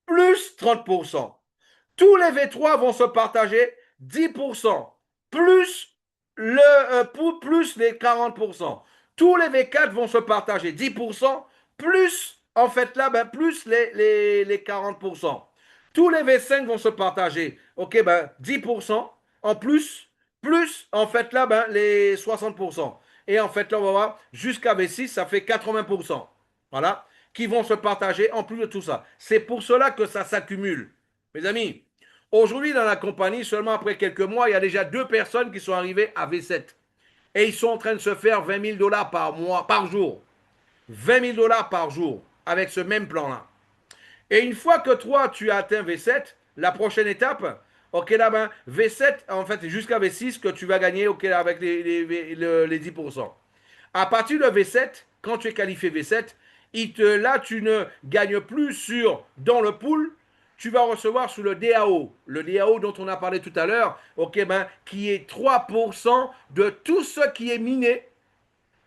plus 30%. Tous les V3 vont se partager 10%, plus, plus les 40%. Tous les V4 vont se partager 10%, plus, en fait là, ben, plus les 40%. Tous les V5 vont se partager, ok, ben, 10%, en plus, plus, en fait là, ben, les 60%. Et en fait là, on va voir, jusqu'à V6, ça fait 80%. Voilà, qui vont se partager en plus de tout ça. C'est pour cela que ça s'accumule. Mes amis, aujourd'hui dans la compagnie, seulement après quelques mois, il y a déjà 2 personnes qui sont arrivées à V7. Et ils sont en train de se faire 20 000 dollars par mois, par jour. 20 000 dollars par jour avec ce même plan-là. Et une fois que toi, tu as atteint V7, la prochaine étape, ok, là, ben, V7, en fait, jusqu'à V6 que tu vas gagner, ok, avec les 10%. À partir de V7, quand tu es qualifié V7, là, tu ne gagnes plus dans le pool, tu vas recevoir sous le DAO. Le DAO dont on a parlé tout à l'heure, ok, ben, qui est 3% de tout ce qui est miné.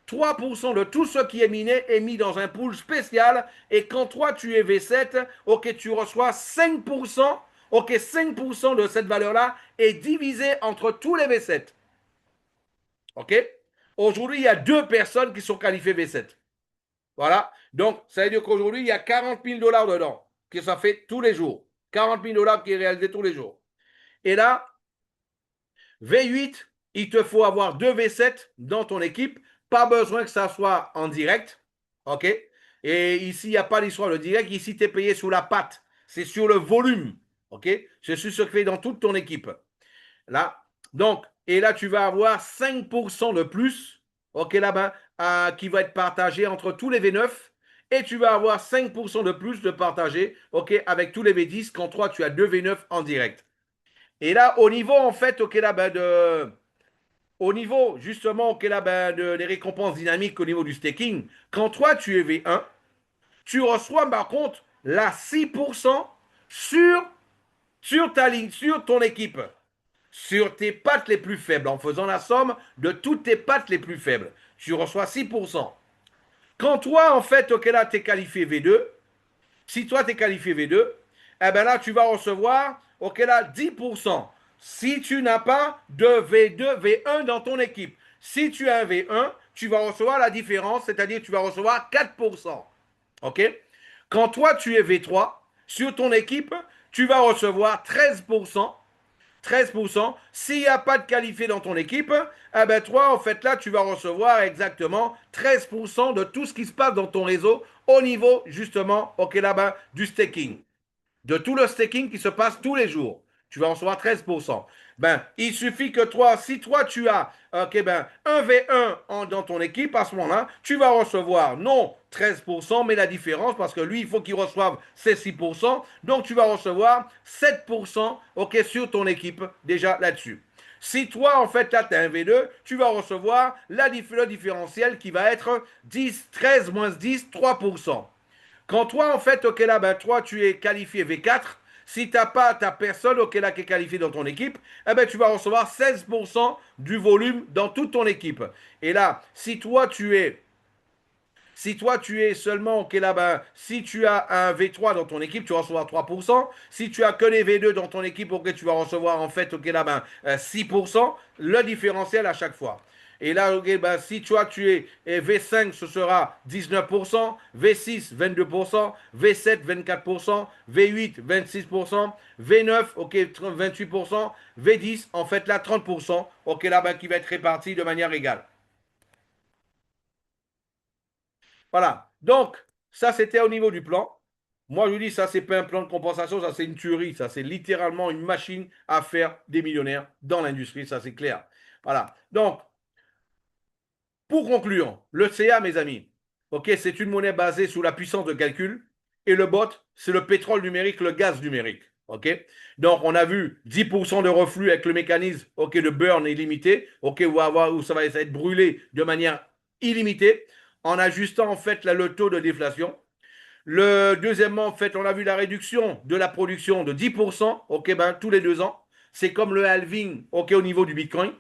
3% de tout ce qui est miné est mis dans un pool spécial. Et quand toi, tu es V7, ok, tu reçois 5%. Ok, 5% de cette valeur-là est divisé entre tous les V7. OK? Aujourd'hui, il y a 2 personnes qui sont qualifiées V7. Voilà. Donc, ça veut dire qu'aujourd'hui, il y a 40 000 dollars dedans, que ça fait tous les jours. 40 000 dollars qui est réalisé tous les jours. Et là, V8, il te faut avoir 2 V7 dans ton équipe. Pas besoin que ça soit en direct. OK? Et ici, il n'y a pas l'histoire de direct. Ici, tu es payé sous la patte. C'est sur le volume. OK? C'est ce que fait dans toute ton équipe. Là. Donc, et là, tu vas avoir 5% de plus, ok, là-bas, qui va être partagé entre tous les V9. Et tu vas avoir 5% de plus de partagé, ok, avec tous les V10, quand toi, tu as 2 V9 en direct. Et là, au niveau, en fait, ok, là-bas, au niveau, justement, ok, là-bas, des récompenses dynamiques au niveau du staking, quand toi, tu es V1, tu reçois, par contre, la 6% sur, sur ta ligne, sur ton équipe sur tes pattes les plus faibles, en faisant la somme de toutes tes pattes les plus faibles. Tu reçois 6%. Quand toi, en fait, ok, là, tu es qualifié V2, si toi, tu es qualifié V2, eh bien là, tu vas recevoir, ok, là, 10%. Si tu n'as pas de V2, V1 dans ton équipe, si tu as un V1, tu vas recevoir la différence, c'est-à-dire tu vas recevoir 4%. OK? Quand toi, tu es V3, sur ton équipe, tu vas recevoir 13%. 13%. S'il n'y a pas de qualifié dans ton équipe, eh ben toi, en fait, là, tu vas recevoir exactement 13% de tout ce qui se passe dans ton réseau au niveau, justement, OK, là-bas, du staking, de tout le staking qui se passe tous les jours. Tu vas en recevoir 13%. Ben, il suffit que toi, si toi tu as un V1 dans ton équipe, à ce moment-là, tu vas recevoir non 13%, mais la différence, parce que lui, il faut qu'il reçoive ses 6%. Donc, tu vas recevoir 7% sur ton équipe déjà là-dessus. Si toi, en fait, là, tu as un V2, tu vas recevoir le différentiel qui va être 10, 13 moins 10, 3%. Quand toi, en fait, ok là, ben, toi, tu es qualifié V4, si tu n'as pas ta personne, ok là, qui est qualifiée dans ton équipe, eh ben, tu vas recevoir 16% du volume dans toute ton équipe. Et là, si toi tu es seulement, ok là, ben, si tu as un V3 dans ton équipe, tu vas recevoir 3%. Si tu as que les V2 dans ton équipe, ok, tu vas recevoir en fait, ok là, ben, 6%. Le différentiel à chaque fois. Et là, ok, ben, si tu es V5, ce sera 19%, V6, 22%, V7, 24%, V8, 26%, V9, ok, 28%, V10, en fait, là, 30%, ok, là, ben, qui va être réparti de manière égale. Voilà. Donc, ça, c'était au niveau du plan. Moi, je vous dis, ça, c'est pas un plan de compensation, ça, c'est une tuerie. Ça, c'est littéralement une machine à faire des millionnaires dans l'industrie, ça, c'est clair. Voilà. Donc, pour conclure, le CA, mes amis, ok, c'est une monnaie basée sur la puissance de calcul. Et le bot, c'est le pétrole numérique, le gaz numérique. Ok, donc, on a vu 10% de reflux avec le mécanisme ok, de burn illimité, ok, où ça va être brûlé de manière illimitée en ajustant en fait là, le taux de déflation. Deuxièmement, en fait, on a vu la réduction de la production de 10% ok, ben, tous les 2 ans. C'est comme le halving ok, au niveau du Bitcoin.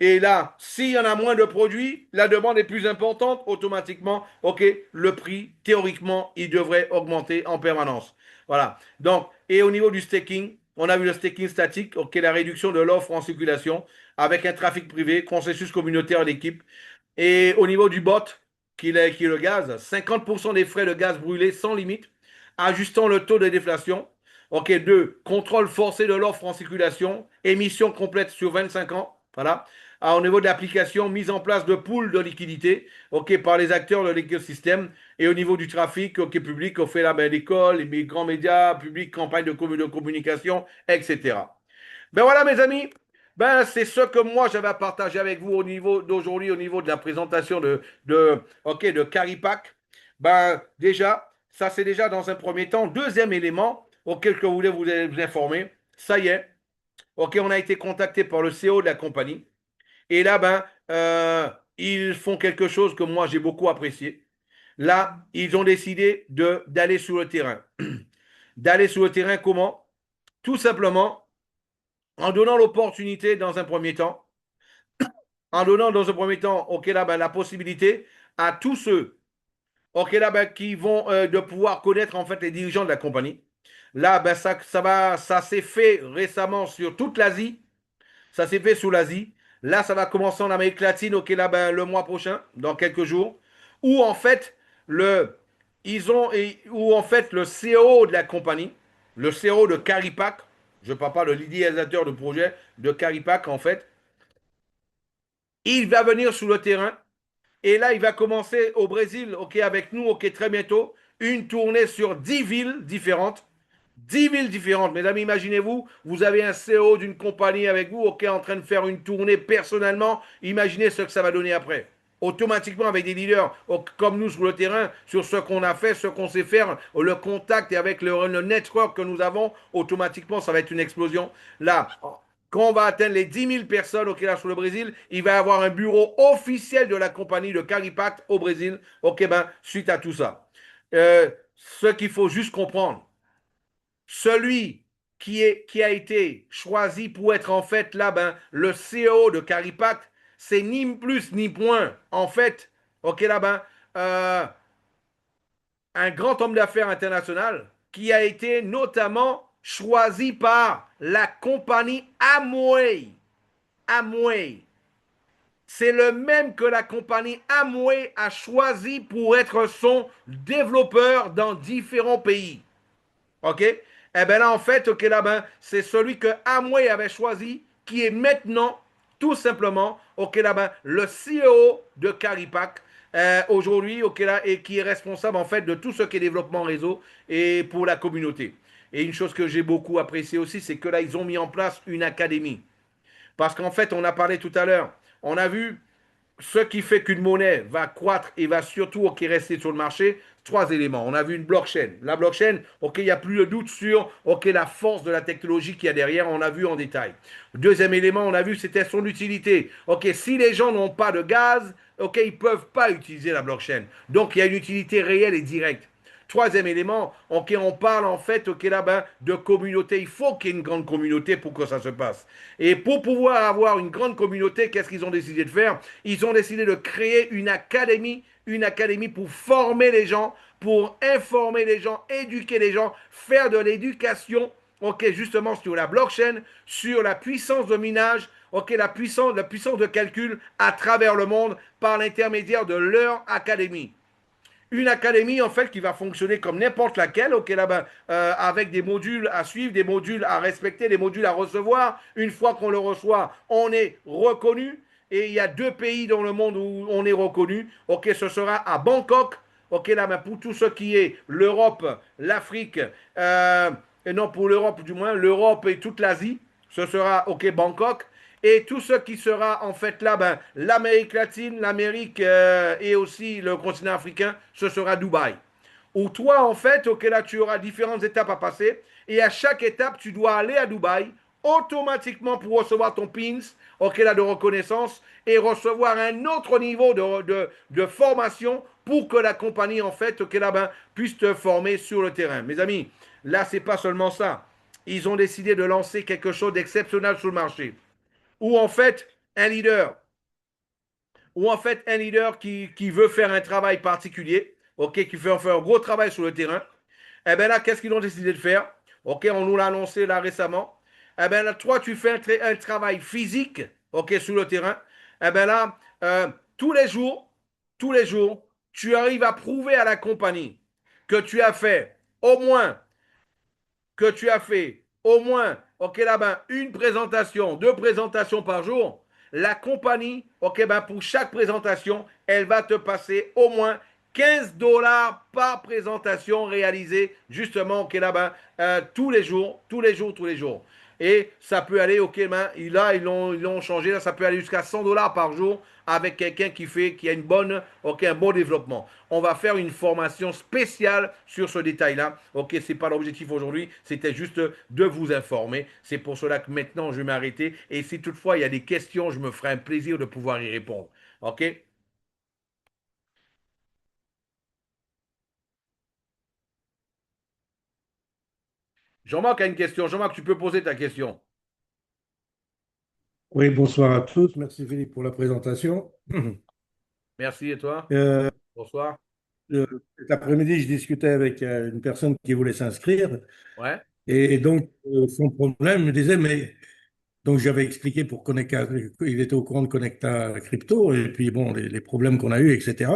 Et là, s'il y en a moins de produits, la demande est plus importante, automatiquement, ok, le prix, théoriquement, il devrait augmenter en permanence. Voilà. Donc, et au niveau du staking, on a vu le staking statique, ok, la réduction de l'offre en circulation avec un trafic privé, consensus communautaire d'équipe. Et au niveau du bot, qui est le gaz, 50% des frais de gaz brûlés sans limite, ajustant le taux de déflation. Ok, 2, contrôle forcé de l'offre en circulation, émission complète sur 25 ans. Voilà. Au niveau de l'application, mise en place de pools de liquidité ok, par les acteurs de l'écosystème. Et au niveau du trafic ok, public, on fait là ben, l'école, les grands médias, public, campagne de communication, etc. Ben voilà, mes amis. Ben, c'est ce que moi j'avais à partager avec vous au niveau d'aujourd'hui, au niveau de la présentation de Caripac. Ben, déjà, ça c'est déjà dans un premier temps. Deuxième élément auquel que je voulais vous informer, ça y est, ok, on a été contacté par le CEO de la compagnie. Et là, ben, ils font quelque chose que moi j'ai beaucoup apprécié. Là, ils ont décidé d'aller sur le terrain. D'aller sur le terrain comment? Tout simplement en donnant l'opportunité dans un premier temps, en donnant dans un premier temps, ok là, ben, la possibilité à tous ceux, ok là, ben, qui vont de pouvoir connaître en fait les dirigeants de la compagnie. Là, ben, ça s'est fait récemment sur toute l'Asie, ça s'est fait sous l'Asie. Là, ça va commencer en Amérique latine, ok là, ben, le mois prochain, dans quelques jours, où en fait le, où en fait le CEO de la compagnie, le CEO de Caripac, je ne parle pas de l'idéateur de projet de Caripac en fait, il va venir sur le terrain et là, il va commencer au Brésil, ok, avec nous, ok, très bientôt, une tournée sur 10 villes différentes. 10 villes différentes. Mesdames, imaginez-vous, vous avez un CEO d'une compagnie avec vous, ok, en train de faire une tournée personnellement. Imaginez ce que ça va donner après. Automatiquement, avec des leaders comme nous sur le terrain, sur ce qu'on a fait, ce qu'on sait faire, le contact et avec le network que nous avons, automatiquement, ça va être une explosion. Là, quand on va atteindre les 10 000 personnes ok, là, sur le Brésil, il va y avoir un bureau officiel de la compagnie de Caripact au Brésil. Ok, ben, suite à tout ça. Ce qu'il faut juste comprendre, celui qui a été choisi pour être en fait là, ben, le CEO de Caripact, c'est ni plus ni moins, en fait, ok là, ben, un grand homme d'affaires international, qui a été notamment choisi par la compagnie Amway. Amway. C'est le même que la compagnie Amway a choisi pour être son développeur dans différents pays. OK? Eh bien là, en fait, OK, là, ben, c'est celui que Amway avait choisi qui est maintenant, tout simplement, OK, là, ben, le CEO de Caripac aujourd'hui, OK, là, et qui est responsable, en fait, de tout ce qui est développement réseau et pour la communauté. Et une chose que j'ai beaucoup appréciée aussi, c'est que là, ils ont mis en place une académie. Parce qu'en fait, on a parlé tout à l'heure, on a vu ce qui fait qu'une monnaie va croître et va surtout ok, rester sur le marché, trois éléments. On a vu une blockchain. La blockchain, ok, il n'y a plus de doute sur ok, la force de la technologie qu'il y a derrière, on a vu en détail. Deuxième élément, on a vu c'était son utilité. Ok, si les gens n'ont pas de gaz, ok, ils ne peuvent pas utiliser la blockchain. Donc il y a une utilité réelle et directe. Troisième élément, ok, on parle en fait ok, là, ben, de communauté. Il faut qu'il y ait une grande communauté pour que ça se passe. Et pour pouvoir avoir une grande communauté, qu'est-ce qu'ils ont décidé de faire? Ils ont décidé de créer une académie pour former les gens, pour informer les gens, éduquer les gens, faire de l'éducation, ok, justement sur la blockchain, sur la puissance de minage, ok, la puissance de calcul à travers le monde par l'intermédiaire de leur académie. Une académie, en fait, qui va fonctionner comme n'importe laquelle, ok, là-bas, avec des modules à suivre, des modules à respecter, des modules à recevoir. Une fois qu'on le reçoit, on est reconnu. Et il y a deux pays dans le monde où on est reconnu. Ok, ce sera à Bangkok. Ok, là-bas, pour tout ce qui est l'Europe, l'Afrique, et non pour l'Europe du moins, l'Europe et toute l'Asie, ce sera, ok, Bangkok. Et tout ce qui sera en fait là, ben, l'Amérique latine, l'Amérique et aussi le continent africain, ce sera Dubaï. Où toi, en fait, ok, là, tu auras différentes étapes à passer. Et à chaque étape, tu dois aller à Dubaï automatiquement pour recevoir ton PINS, ok, là, de reconnaissance et recevoir un autre niveau de formation pour que la compagnie, en fait, ok, là, ben, puisse te former sur le terrain. Mes amis, là, c'est pas seulement ça. Ils ont décidé de lancer quelque chose d'exceptionnel sur le marché ou en fait un leader, ou en fait un leader qui veut faire un travail particulier, ok, qui veut faire un gros travail sur le terrain, eh bien là, qu'est-ce qu'ils ont décidé de faire? Ok, on nous l'a annoncé là récemment. Eh bien là, toi, tu fais un travail physique, ok, sur le terrain. Eh bien là, tous les jours, tu arrives à prouver à la compagnie que tu as fait au moins que tu as fait au moins, ok, là-bas, une présentation, deux présentations par jour, la compagnie, ok, ben pour chaque présentation, elle va te passer au moins 15 dollars par présentation réalisée, justement, ok, là-bas, tous les jours, tous les jours, tous les jours. Et ça peut aller, ok, ben, là, ils l'ont changé, là, ça peut aller jusqu'à 100 dollars par jour avec quelqu'un qui a une bonne, ok, un bon développement. On va faire une formation spéciale sur ce détail-là. Ok, c'est pas l'objectif aujourd'hui, c'était juste de vous informer. C'est pour cela que maintenant je vais m'arrêter. Et si toutefois il y a des questions, je me ferai un plaisir de pouvoir y répondre. Ok? Jean-Marc a une question. Jean-Marc, tu peux poser ta question. Oui, bonsoir à tous. Merci Philippe pour la présentation. Merci et toi? Euh, Bonsoir. Cet après-midi, je discutais avec une personne qui voulait s'inscrire Ouais. et donc son problème me disait, mais donc j'avais expliqué pour Connecta, il était au courant de Connecta Crypto et puis bon, les problèmes qu'on a eus, etc.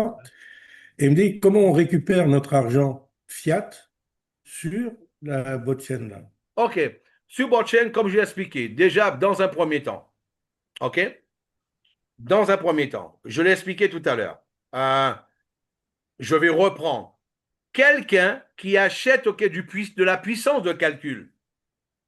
Et il me dit, comment on récupère notre argent fiat sur la blockchain là? Ok. Sur blockchain, comme je l'ai expliqué, déjà dans un premier temps. Ok? Dans un premier temps, je l'ai expliqué tout à l'heure. Euh, je vais reprendre. Quelqu'un qui achète ok, de la puissance de calcul,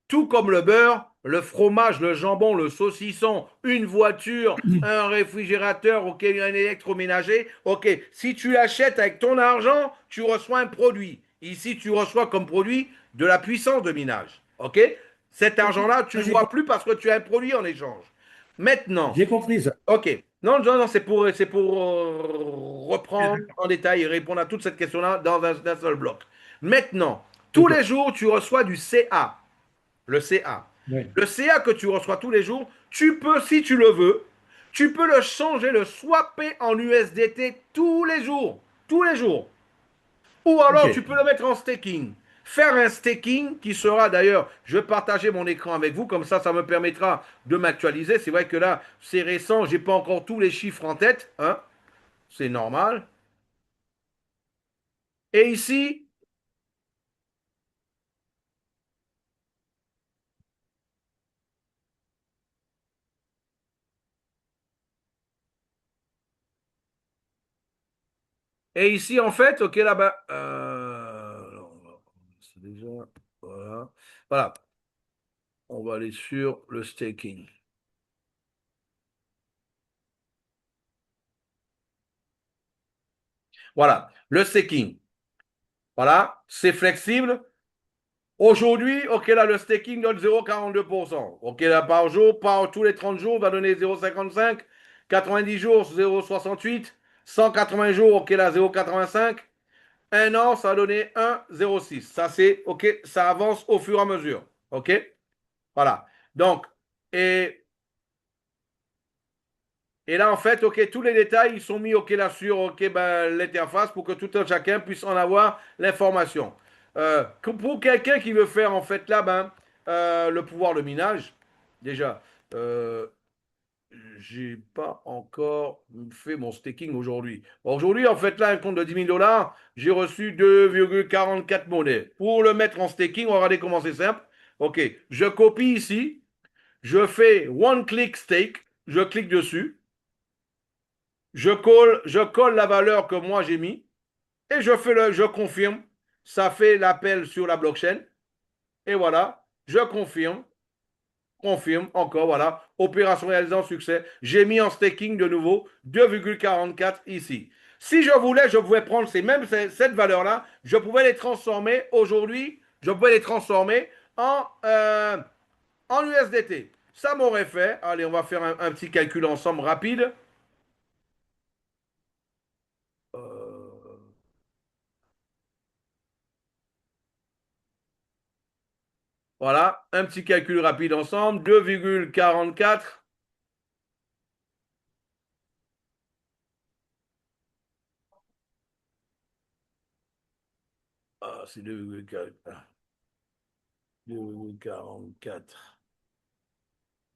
tout comme le beurre, le fromage, le jambon, le saucisson, une voiture, un réfrigérateur, ok, un électroménager, ok, si tu l'achètes avec ton argent, tu reçois un produit. Ici, tu reçois comme produit de la puissance de minage, ok? Cet Ok, argent-là, tu ça, ne le vois plus parce que tu as un produit en échange. Maintenant, j'ai compris ça. ok. Non, non, non, c'est pour reprendre en détail et répondre à toute cette question-là dans un seul bloc. Maintenant, tous Ok, les jours, tu reçois du CA, le CA. ouais. Le CA que tu reçois tous les jours, tu peux, si tu le veux, tu peux le changer, le swapper en USDT tous les jours. Tous les jours. Ou Ok, alors, tu peux le mettre en staking. faire un staking qui sera d'ailleurs, je vais partager mon écran avec vous, comme ça me permettra de m'actualiser. C'est vrai que là, c'est récent, j'ai pas encore tous les chiffres en tête, hein, c'est normal. Et ici, en fait, ok, là-bas, c'est déjà, voilà, voilà, on va aller sur le staking. Voilà, le staking. Voilà, c'est flexible. Aujourd'hui, ok, là, le staking donne 0,42%. Ok, là, par jour, par tous les 30 jours, va donner 0,55. 90 jours, 0,68. 180 jours, ok, là, 0,85. Un an, ça va donner 1,06. Ça, c'est, ok, ça avance au fur et à mesure. Ok, voilà. Donc, et et là, en fait, OK, tous les détails, ils sont mis, OK, là sur OK, ben, l'interface pour que tout un chacun puisse en avoir l'information. Pour quelqu'un qui veut faire, en fait, là, ben, le pouvoir de minage, déjà, euh, j'ai pas encore fait mon staking aujourd'hui. Aujourd'hui, en fait, là, un compte de 10 000 $, j'ai reçu 2,44 monnaies. Pour le mettre en staking, on va regarder comment c'est simple. OK, je copie ici, je fais one click stake, je clique dessus. Je colle la valeur que moi j'ai mis et je confirme. Ça fait l'appel sur la blockchain. Et voilà, je confirme encore, voilà. Opération réalisée en succès. J'ai mis en staking de nouveau 2,44 ici. Si je pouvais prendre cette valeur-là, je pouvais les transformer aujourd'hui, je pouvais les transformer en USDT. Ça m'aurait fait, allez, on va faire un petit calcul ensemble rapide. Euh, Voilà, un petit calcul rapide ensemble. 2,44. Ah, c'est 2,44.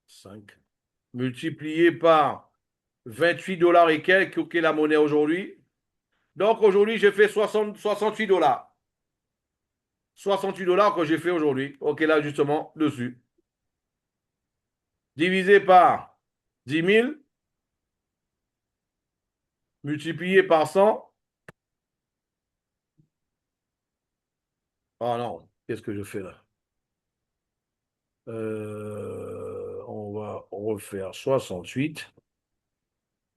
5. Multiplié par 28 $ et quelques, qui est la monnaie aujourd'hui. Donc aujourd'hui, j'ai fait 68 $. 68 $ que j'ai fait aujourd'hui. Ok, là, justement, dessus. Divisé par 10 000, multiplié par 100. Ah non, qu'est-ce que je fais là? On va refaire 68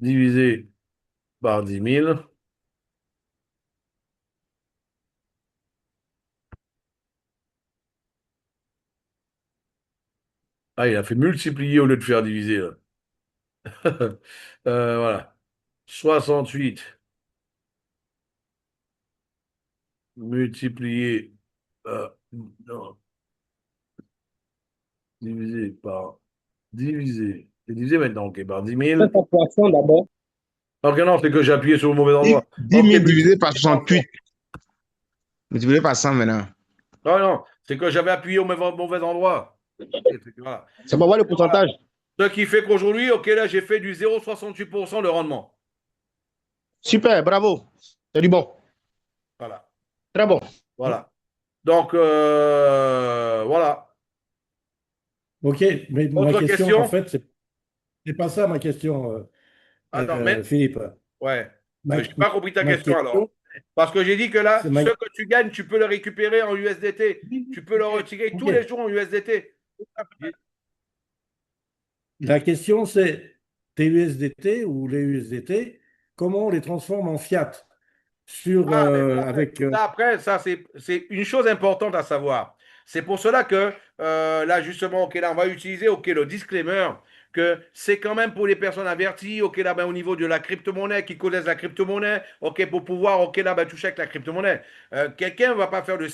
divisé par 10 000. Ah, il a fait multiplier au lieu de faire diviser, là. Voilà. 68 multiplié, non, divisé par divisé. C'est divisé maintenant, ok, par 10 000. Faites ta poisson d'abord. Ok, non, c'est que j'ai appuyé sur le mauvais endroit. 10 Ok, 000 divisé par multiplié par 100. 68. Multiplié par 100 maintenant. Non, non, c'est que j'avais appuyé au mauvais endroit. Ok, c'est que voilà. C'est pour voir le Et voilà. pourcentage. Ce qui fait qu'aujourd'hui, ok, là, j'ai fait du 0,68% de rendement. Super, bravo. C'est du bon. Voilà. Très bon. Voilà. Donc, voilà. OK, mais ma Autre question, en question? fait, c'est pas ça ma question, Attends, mais, Philippe. ouais. Ma, J'ai pas compris ta ma question question, alors. Parce que j'ai dit que là, c'est ma... ce que tu gagnes, tu peux le récupérer en USDT. Tu peux le OK, retirer tous les OK. jours en USDT. La question, c'est tes USDT ou les USDT, comment on les transforme en fiat sur, Ah, mais avec... ça, après, ça, c'est une chose importante à savoir. C'est pour cela que là justement, ok, là on va utiliser, ok, le disclaimer que c'est quand même pour les personnes averties, ok, là, ben, au niveau de la crypto-monnaie, qui connaissent la crypto-monnaie, ok, pour pouvoir, ok, là, ben, toucher avec la crypto-monnaie. Quelqu'un ne va pas faire de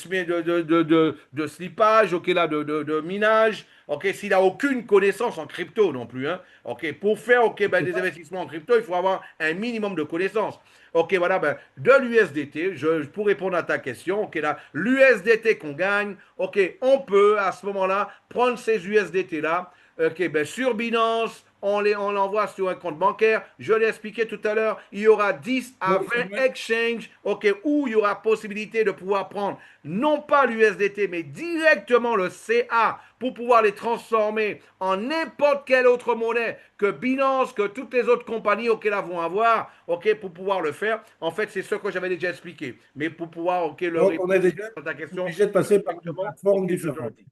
slippage, ok, là, de minage, ok, s'il n'a aucune connaissance en crypto non plus, hein, ok, pour faire, ok, ben, des investissements en crypto, il faut avoir un minimum de connaissances. Ok, voilà, ben, de l'USDT, pour répondre à ta question, ok, là, l'USDT qu'on gagne, ok, on peut à ce moment-là prendre ces USDT-là, ok, ben, sur Binance, on l'envoie sur un compte bancaire. Je l'ai expliqué tout à l'heure, il y aura 10 à Oui, 20 exchanges, ok, où il y aura possibilité de pouvoir prendre non pas l'USDT, mais directement le CA pour pouvoir les transformer en n'importe quelle autre monnaie que Binance, que toutes les autres compagnies auxquelles elles vont avoir, ok, pour pouvoir le faire. En fait, c'est ce que j'avais déjà expliqué. Mais pour pouvoir, ok, le donc on est répondre déjà à ta question obligé de passer par une directement, ok, plateforme je te le différente. dis.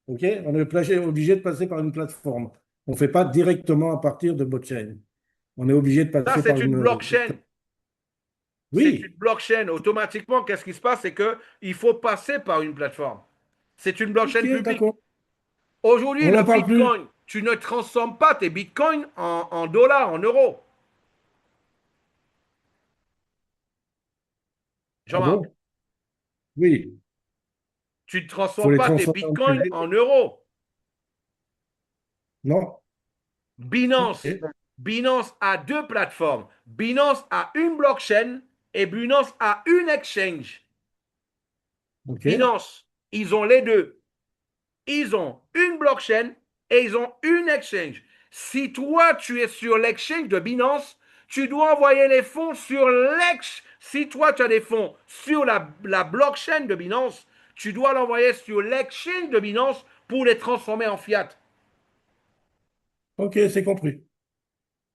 OK? On est obligé de passer par une plateforme. On ne fait pas directement à partir de blockchain. On est obligé de Ça, passer par c'est une une. blockchain. C'est une Oui, blockchain. Automatiquement, qu'est-ce qui se passe? C'est qu'il faut passer par une plateforme. C'est une OK, blockchain publique. d'accord. Aujourd'hui, On le n'en parle plus. Bitcoin, tu ne transformes pas tes Bitcoins en dollars, en euros. Ah Jean-Marc, bon? Oui, tu ne il faut transformes les pas tes transformer en Bitcoins USD. en euros. Non? Binance, OK, Binance a deux plateformes. Binance a une blockchain et Binance a une exchange. OK, Binance, ils ont les deux. Ils ont une blockchain et ils ont une exchange. Si toi, tu es sur l'exchange de Binance, tu dois envoyer les fonds sur l'exchange. Si toi, tu as des fonds sur la blockchain de Binance, tu dois l'envoyer sur l'exchange de Binance pour les transformer en fiat. OK, c'est compris.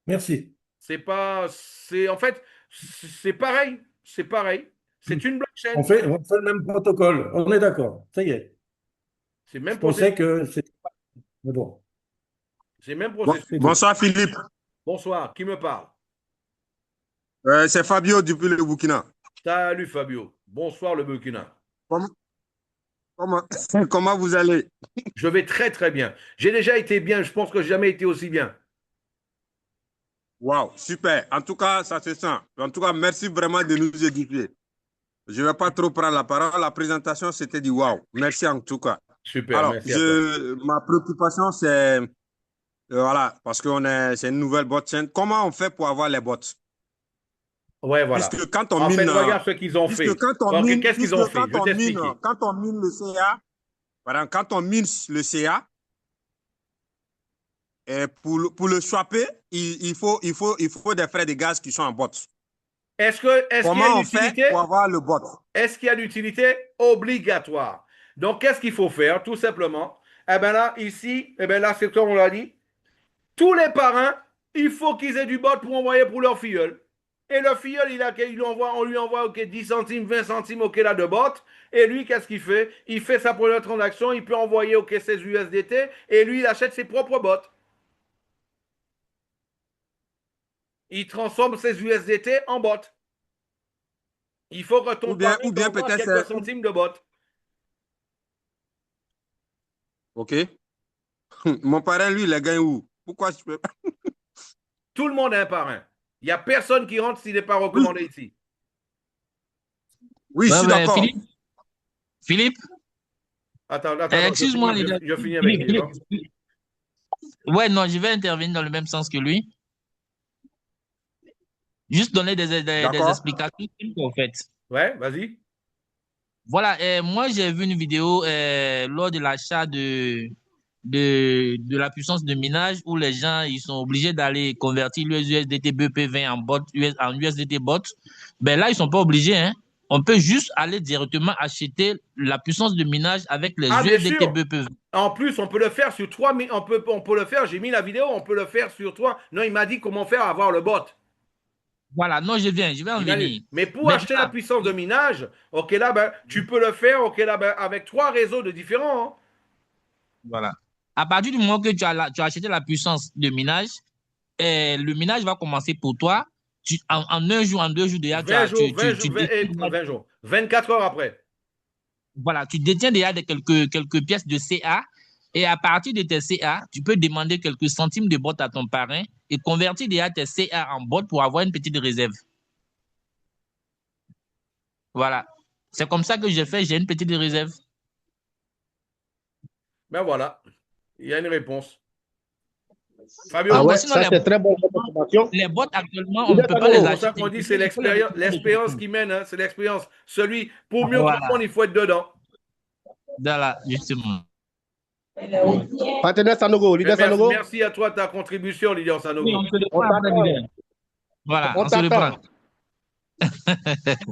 Merci. C'est pas, c'est en fait, c'est pareil, c'est pareil. C'est une blockchain, On fait le même protocole. On est d'accord. Ça y est. c'est le Je même pensais processus, que c'est. Mais bon, c'est le même Bon- processus. c'est tout. bonsoir Philippe. Bonsoir, qui me parle? C'est Fabio depuis le Burkina. Salut Fabio. Bonsoir le Burkina. Comment, comment, comment vous allez? Je vais très très bien. J'ai déjà été bien, je pense que j'ai jamais été aussi bien. Waouh, super. En tout cas, ça se sent. En tout cas, merci vraiment de nous édifier. Je ne vais pas trop prendre la parole. La présentation, c'était du waouh. Merci en tout cas. Super, Alors, merci à toi. ma préoccupation, c'est, voilà, parce c'est une nouvelle bot chain. Comment on fait pour avoir les bots? Ouais, voilà. Puisque quand on En fait, mine, regarde ce qu'ils ont puisque fait. Ok, qu'est-ce qu'ils ont fait? Je vais t'expliquer. quand on mine le CA, voilà, quand on mine le CA, et pour le swapper, il faut des frais de gaz qui sont en bot. Est-ce qu'il y a une Comment on fait utilité? pour avoir le bot? Est-ce qu'il y a une utilité obligatoire? Donc, qu'est-ce qu'il faut faire? Tout simplement. Eh bien là, ici, eh bien là, c'est comme on l'a dit. Tous les parrains, il faut qu'ils aient du bot pour envoyer pour leur filleul. Et le filleul, on lui envoie ok, 10 centimes, 20 centimes ok, là, de bot. Et lui, qu'est-ce qu'il fait? Il fait sa première transaction, il peut envoyer ok, ses USDT et lui, il achète ses propres bots. Il transforme ses USDT en bot. Il faut que ton parrain Ou bien t'envoie peut-être quelques c'est, centimes de bot. ok. Mon parrain, lui, il a gagné où? Pourquoi je peux pas? Tout le monde a un parrain. Il n'y a personne qui rentre s'il n'est pas Oui, recommandé ici. oui, je Ouais, suis ben, d'accord. Philippe, Attends, attends, attends, excuse-moi, leader. je finis avec Philippe, lui. Bon. Ouais, non, je vais intervenir dans le même sens que lui. Juste donner des D'accord. explications simples, en fait. Ouais, vas-y. Voilà, moi, j'ai vu une vidéo lors de l'achat de la puissance de minage où les gens ils sont obligés d'aller convertir l'USDT BP20 en USDT bot. Ben là, ils sont pas obligés, hein. On peut juste aller directement acheter la puissance de minage avec les Ah, bien USDT sûr. BP20. En plus, on peut le faire sur trois. On peut le faire. J'ai mis la vidéo. On peut le faire sur toi. Non, il m'a dit comment faire avoir le bot. Voilà, non, je vais en Il m'a dit. venir. Mais pour acheter la Maintenant, puissance de minage, ok là, ben, tu peux le faire, ok là, ben, avec trois réseaux de différents, hein. voilà. À partir du moment que tu as acheté la puissance de minage, le minage va commencer pour toi. En un jour, en 2 jours déjà, 20 jours, 20 jours, tu 20 décides. 20 jours. 24 heures après. voilà, tu détiens déjà quelques pièces de CA et à partir de tes CA, tu peux demander quelques centimes de bot à ton parrain et convertir déjà tes CA en bot pour avoir une petite réserve. Voilà. C'est comme ça que j'ai fait, j'ai une petite réserve. Ben voilà, il y a une réponse. Ah Donc, Fabio? ouais, sinon, ça c'est très bon comme information. les bots actuellement, on ne Leader peut pas les C'est Sanogo, pour ça acheter. qu'on dit Il c'est faut les l'expérience, récupérer de l'expérience téléphone. qui mène, hein, c'est l'expérience. Pour mieux Voilà. comprendre, il faut être dedans. Voilà, justement. partenaire Sanogo, Mais leader merci, Sanogo, merci à toi de ta contribution, Lydia Oui, on Sanogo. se le on prend après t'attend. l'hiver. Voilà, On on se le prend. t'attend.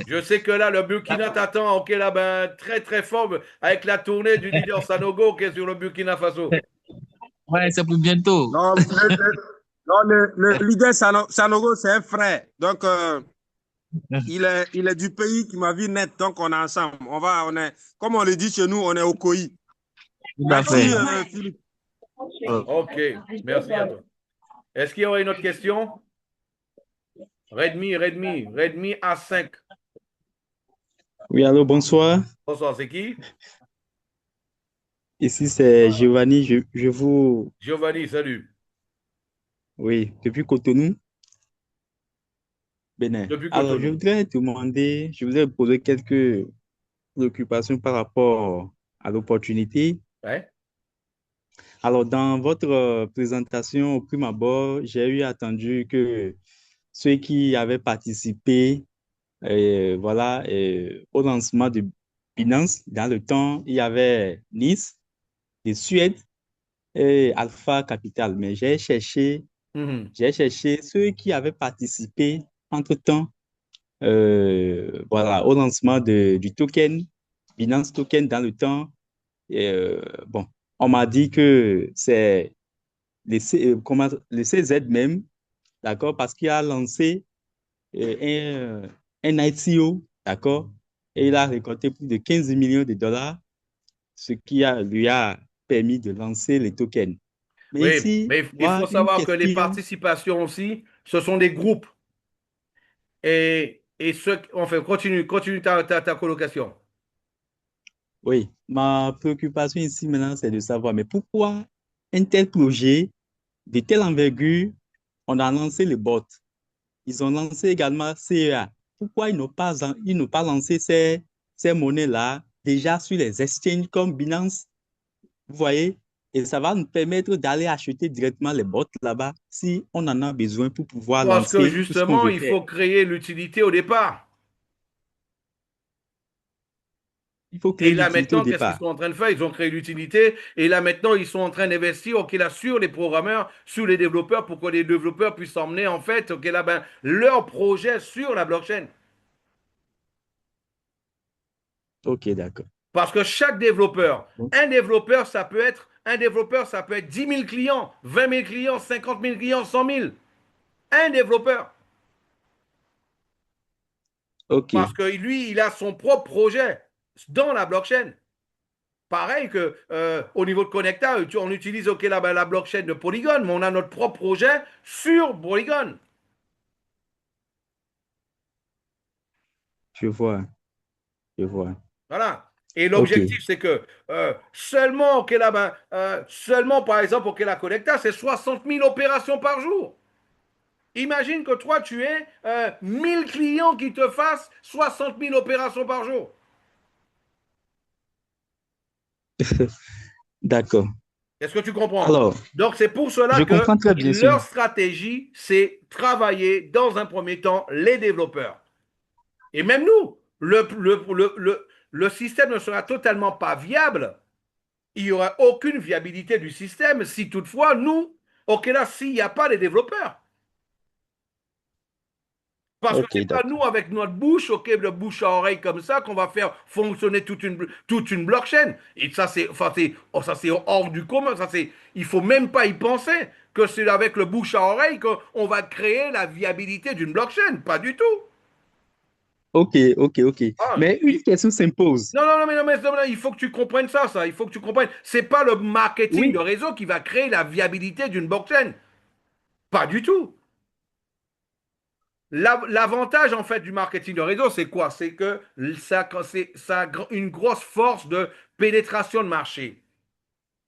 Je sais que là, le Burkina t'attend, ok, là, ben, très très fort avec la tournée du leader Sanogo qui est sur le Burkina Faso. Ouais, c'est pour bientôt. Non, non, le leader Sanogo, c'est un frère. Donc, il est du pays qui m'a vu naître. Donc, on est ensemble. Comme on le dit chez nous, on est au COI. Tout à Merci, fait. Philippe. Ok, merci à toi. Est-ce qu'il y aurait une autre question? Redmi A5. Oui, allô, bonsoir. Bonsoir, c'est qui? Ici, c'est Giovanni. Je vous... Giovanni, salut. Oui, depuis Cotonou, Bénin. Depuis Alors, Cotonou. je voudrais poser quelques préoccupations par rapport à l'opportunité. Ouais? Alors, dans votre présentation au prime abord, j'ai eu attendu que ceux qui avaient participé, voilà, au lancement de Binance, dans le temps, il y avait Nice, de Suède et Alpha Capital. Mais Mhm. j'ai cherché ceux qui avaient participé entre-temps, voilà, au lancement du token, Binance Token dans le temps. Bon, on m'a dit que c'est le CZ même, d'accord, parce qu'il a lancé un ICO, d'accord, et il a récolté plus de 15 millions de dollars, ce qui lui a permis de lancer les tokens. Mais Oui, ici, mais il moi, faut une savoir que les question. participations aussi, ce sont des groupes. Et enfin, continue ta colocation. Oui, ma préoccupation ici maintenant, c'est de savoir, mais pourquoi un tel projet de telle envergure, on a lancé le bot, ils ont lancé également CEA. Pourquoi ils n'ont pas lancé ces monnaies-là déjà sur les exchanges comme Binance, vous voyez? Et ça va nous permettre d'aller acheter directement les bots là-bas si on en a besoin pour pouvoir Parce que lancer tout ce qu'on justement, veut il faire. faut créer l'utilité au départ. Il faut créer Et là l'utilité au maintenant, qu'est-ce qu'ils départ. sont en train de faire? Ils ont créé l'utilité. Et là maintenant, ils sont en train d'investir ok, là, sur les programmeurs, sur les développeurs, pour que les développeurs puissent emmener en fait ok, là, ben, leur projet sur la blockchain. Ok, d'accord. Parce que chaque développeur, un développeur, ça peut être 10 000 clients, 20 000 clients, 50 000 clients, 100 000. Un développeur. Ok, Parce que lui, il a son propre projet dans la blockchain. Pareil que au niveau de Connecta, on utilise ok, la blockchain de Polygon, mais on a notre propre projet sur Polygon. je vois, je vois. Voilà. Et Ok, l'objectif, c'est que seulement, ok, seulement, par exemple, ok, la Connecta, c'est 60 000 opérations par jour. Imagine que toi, tu aies 1000 clients qui te fassent 60 000 opérations par jour. d'accord. Est-ce que tu comprends? Alors, Donc, c'est pour cela je que comprends très bien leur cela. stratégie, c'est travailler dans un premier temps les développeurs. Et même nous, le système ne sera totalement pas viable. Il n'y aura aucune viabilité du système si toutefois, nous, ok, là, s'il n'y a pas les développeurs. Parce que Ok, c'est pas nous d'accord. avec notre bouche, ok, de bouche à oreille comme ça, qu'on va faire fonctionner toute une blockchain. Et ça, ça, c'est hors du commun. Il faut même pas y penser que c'est avec le bouche à oreille qu'on va créer la viabilité d'une blockchain. Pas du tout. Ok, ok, ok. Ah, Mais une question s'impose. non, non, non, non, il faut que tu comprennes ça. Il faut que tu comprennes. C'est pas le marketing de Oui, réseau qui va créer la viabilité d'une blockchain. Pas du tout. L'avantage en fait du marketing de réseau, c'est quoi? C'est que ça a une grosse force de pénétration de marché.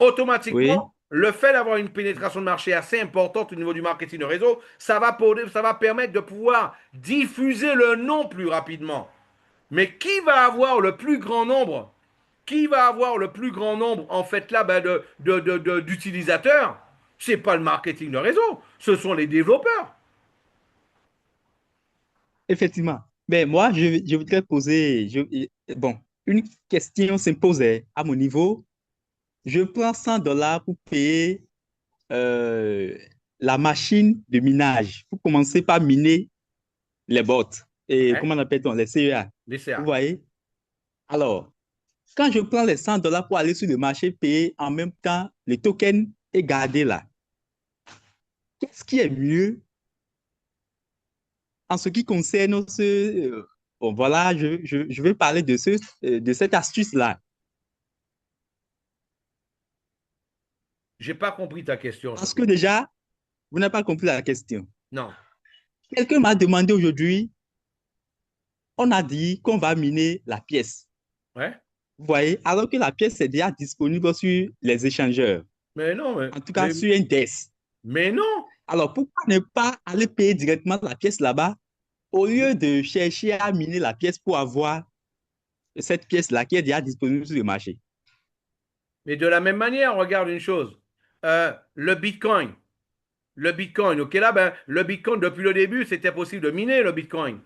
Oui, Automatiquement, le fait d'avoir une pénétration de marché assez importante au niveau du marketing de réseau, ça va permettre de pouvoir diffuser le nom plus rapidement. Mais qui va avoir le plus grand nombre? Qui va avoir le plus grand nombre, en fait, là, ben, d'utilisateurs? C'est pas le marketing de réseau, ce sont les développeurs. effectivement. Mais moi, je voudrais poser, bon, une question s'impose à mon niveau. Je prends 100 dollars pour payer euh, la machine de minage, pour commencer par miner les bots. Et Ouais, comment on appelle-t-on? Les CEA. les Vous CA. voyez? Alors, quand je prends les 100 dollars pour aller sur le marché, payer en même temps les tokens et garder là, qu'est-ce qui est mieux en ce qui concerne bon, voilà, je vais parler de cette astuce-là. J'ai pas compris ta question, s'il Parce te que plaît. déjà, vous n'avez pas compris la question. Non. Quelqu'un m'a demandé aujourd'hui, on a dit qu'on va miner la pièce. Ouais. Vous voyez, alors que la pièce est déjà disponible sur les échangeurs, Mais non, en tout cas sur un DES. mais non. Alors, pourquoi ne pas aller payer directement la pièce là-bas au lieu de chercher à miner la pièce pour avoir cette pièce-là qui est déjà disponible sur le marché? Mais de la même manière, regarde une chose. Le Bitcoin. Le Bitcoin, ok, là, ben, le Bitcoin, depuis le début, c'était possible de miner le Bitcoin.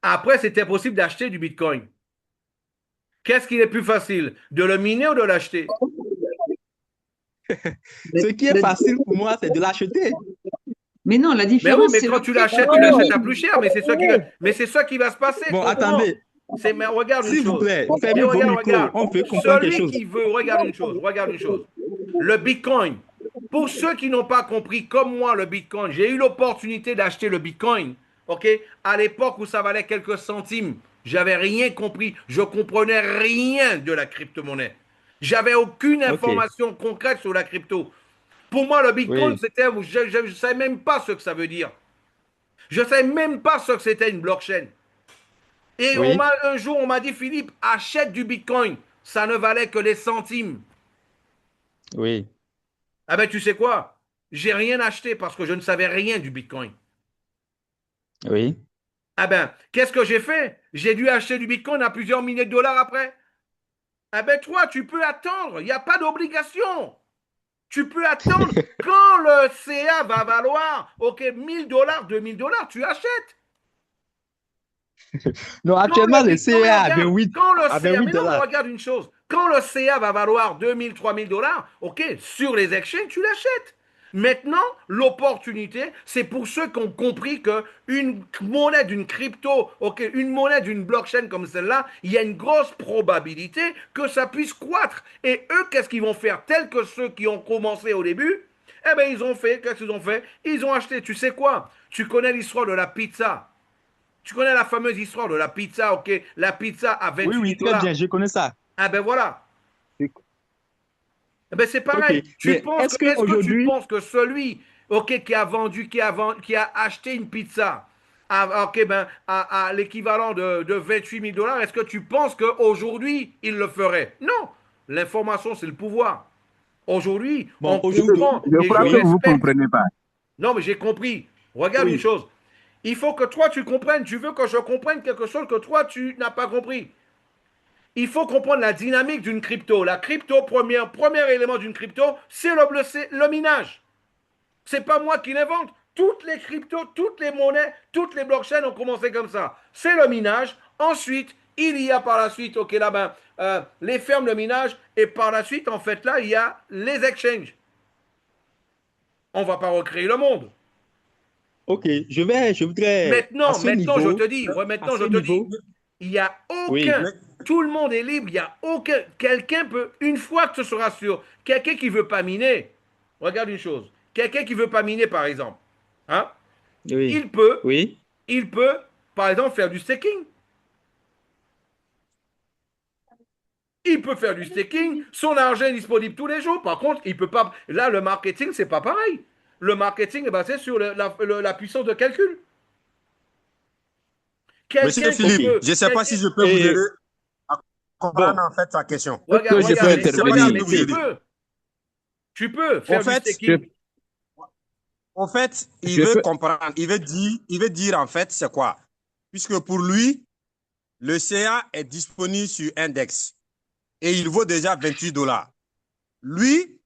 Après, c'était possible d'acheter du Bitcoin. Qu'est-ce qui est plus facile, de le miner ou de l'acheter? Ce qui est facile pour moi, c'est de l'acheter. Mais non, la Mais oui, différence, mais c'est quand le tu fait l'achètes, que tu le l'achètes à mine. plus cher, mais c'est ça qui va se passer, Bon, comprends? attendez, Mais regarde une s'il vous chose. plaît, Mais fermez vos regarde, micros, regarde. on veut comprendre quelque Celui chose. qui veut, regarde une chose. Le Bitcoin. Pour ceux qui n'ont pas compris, comme moi, le Bitcoin, j'ai eu l'opportunité d'acheter le Bitcoin, ok, à l'époque où ça valait quelques centimes. J'avais rien compris. Je comprenais rien de la crypto-monnaie. J'avais aucune OK, information concrète sur la crypto. Pour moi, le Bitcoin, oui, c'était, je ne savais même pas ce que ça veut dire. Je ne savais même pas ce que c'était une blockchain. Et oui, un jour, on m'a dit, Philippe, achète du Bitcoin. Ça ne valait que des centimes. oui, Ah ben, tu sais quoi? J'ai rien acheté parce que je ne savais rien du Bitcoin. oui. Ah ben, qu'est-ce que j'ai fait? J'ai dû acheter du Bitcoin à plusieurs milliers de dollars après. Ah ben, toi, tu peux attendre. Il n'y a pas d'obligation. Tu peux attendre. Quand le CA va valoir, OK, 1000 dollars, 2000 dollars, tu achètes. Non, Quand actuellement, le le non, mais CA regarde, quand le à CA, 28 mais non, mais dollars. regarde une chose. Quand le CA va valoir 2000, 3000 dollars, OK, sur les exchanges, tu l'achètes. Maintenant, l'opportunité, c'est pour ceux qui ont compris que une monnaie d'une crypto, OK, une monnaie d'une blockchain comme celle-là, il y a une grosse probabilité que ça puisse croître. Et eux, qu'est-ce qu'ils vont faire? Tels que ceux qui ont commencé au début, eh bien, ils ont fait, qu'est-ce qu'ils ont fait? Ils ont acheté, tu sais quoi? Tu connais l'histoire de la pizza. Tu connais la fameuse histoire de la pizza, ok? La pizza à Oui, 28 oui, 000 très bien, dollars. je connais ça. Ah ben voilà. Eh ben c'est OK, pareil. mais est-ce Est-ce que tu qu'aujourd'hui, penses que celui, ok, qui a acheté une pizza ok, ben, à l'équivalent de 28 000 dollars, est-ce que tu penses qu'aujourd'hui, il le ferait? Non. L'information, c'est le pouvoir. Aujourd'hui, bon, on aujourd'hui, comprend Je et je crois que oui, vous ne respecte. comprenez pas. Non, mais j'ai compris. Regarde une oui, chose. Il faut que toi, tu comprennes. Tu veux que je comprenne quelque chose que toi, tu n'as pas compris. Il faut comprendre la dynamique d'une crypto. La crypto, premier élément d'une crypto, c'est le minage. C'est pas moi qui l'invente. Toutes les cryptos, toutes les monnaies, toutes les blockchains ont commencé comme ça. C'est le minage. Ensuite, il y a par la suite, ok, là, ben, les fermes de minage. Et par la suite, en fait, là, il y a les exchanges. On ne va pas recréer le monde. OK, je voudrais, Maintenant, je te dis, ouais, à maintenant, ce je te dis, niveau, il n'y a oui, aucun, tout le monde est libre, il n'y a aucun, quelqu'un peut, une fois que ce sera sûr, quelqu'un qui ne veut pas miner, regarde une chose, quelqu'un qui ne veut pas miner, par exemple, hein, oui, il peut, oui, il peut, par exemple, faire du staking. Il peut faire du staking, son argent est disponible tous les jours. Par contre, il peut pas. Là, le marketing, c'est pas pareil. Le marketing est basé sur la puissance de calcul. Monsieur Quelqu'un qui Philippe, veut, je ne sais pas si je peux vous Et aider à comprendre bon, en fait sa question. que je peux Je ne sais pas si je intervenir. peux vous aider. tu peux En faire du fait, Je, staking. En fait, il je veut peux. comprendre, il veut dire en fait c'est quoi? Puisque pour lui, le CA est disponible sur Index et il vaut déjà 28 $. Lui,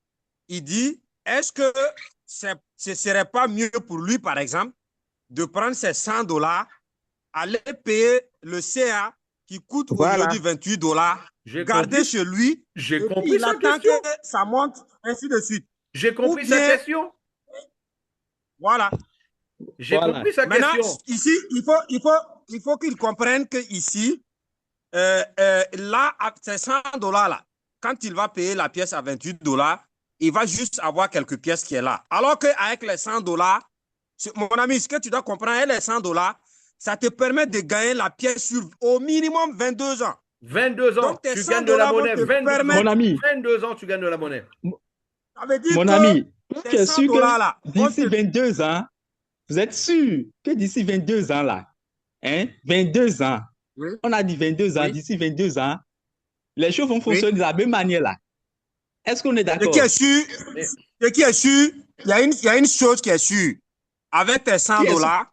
il dit, est-ce que ce ne serait pas mieux pour lui, par exemple, de prendre ces 100 $, aller payer le CA qui coûte Voilà. aujourd'hui 28 $, J'ai garder compris, chez lui, j'ai et puis compris il sa attend que question. ça monte, ainsi de suite. J'ai Ou compris sa bien, question. voilà. J'ai Voilà. compris sa Maintenant, question. ici, il faut qu'il comprenne que ici, là, ces 100 $, là, quand il va payer la pièce à 28 $, il va juste avoir quelques pièces qui est là. Alors qu'avec les 100 $, mon ami, ce que tu dois comprendre, avec les 100 $, ça te permet de gagner la pièce sur au minimum 22 ans. 22 ans, Donc, tes tu 100 gagnes de la $ vont monnaie. te 22 ans. Mon permettre, ami, 22 ans, tu gagnes de la monnaie. ça veut dire mon que ami, tu tes es 100 sûr $ que là vont d'ici te... 22 ans, vous êtes sûr que d'ici 22 ans là, hein, 22 ans, Oui, on a dit 22 ans, oui, d'ici 22 ans, les choses vont oui. fonctionner de la même manière là. Est-ce qu'on est Ce qui est d'accord? sûr, Mais ce qui est sûr, il y a une chose qui est sûre. Avec tes 100 Qui est sûr? $,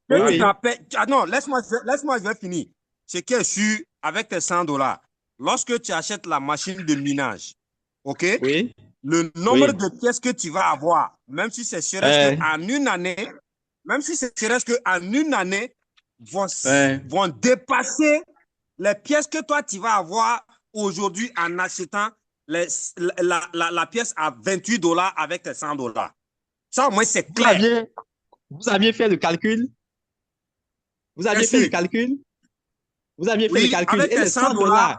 Oui, que tu oui, t'appelles. Ah non, laisse-moi, je vais finir. Ce qui est sûr, avec tes 100 $, lorsque tu achètes la machine de minage, OK, oui, le nombre oui. de pièces que tu vas avoir, même si c'est serait-ce Euh, qu'en une année, même si c'est serait-ce qu'en une année, vont, euh, vont dépasser les pièces que toi, tu vas avoir aujourd'hui en achetant la pièce à 28 $ avec tes 100 $. Ça, au moins, c'est vous clair. aviez, vous aviez fait le calcul? Vous Bien aviez fait le sûr. calcul? Vous aviez fait le Oui, calcul. Et les 100 $,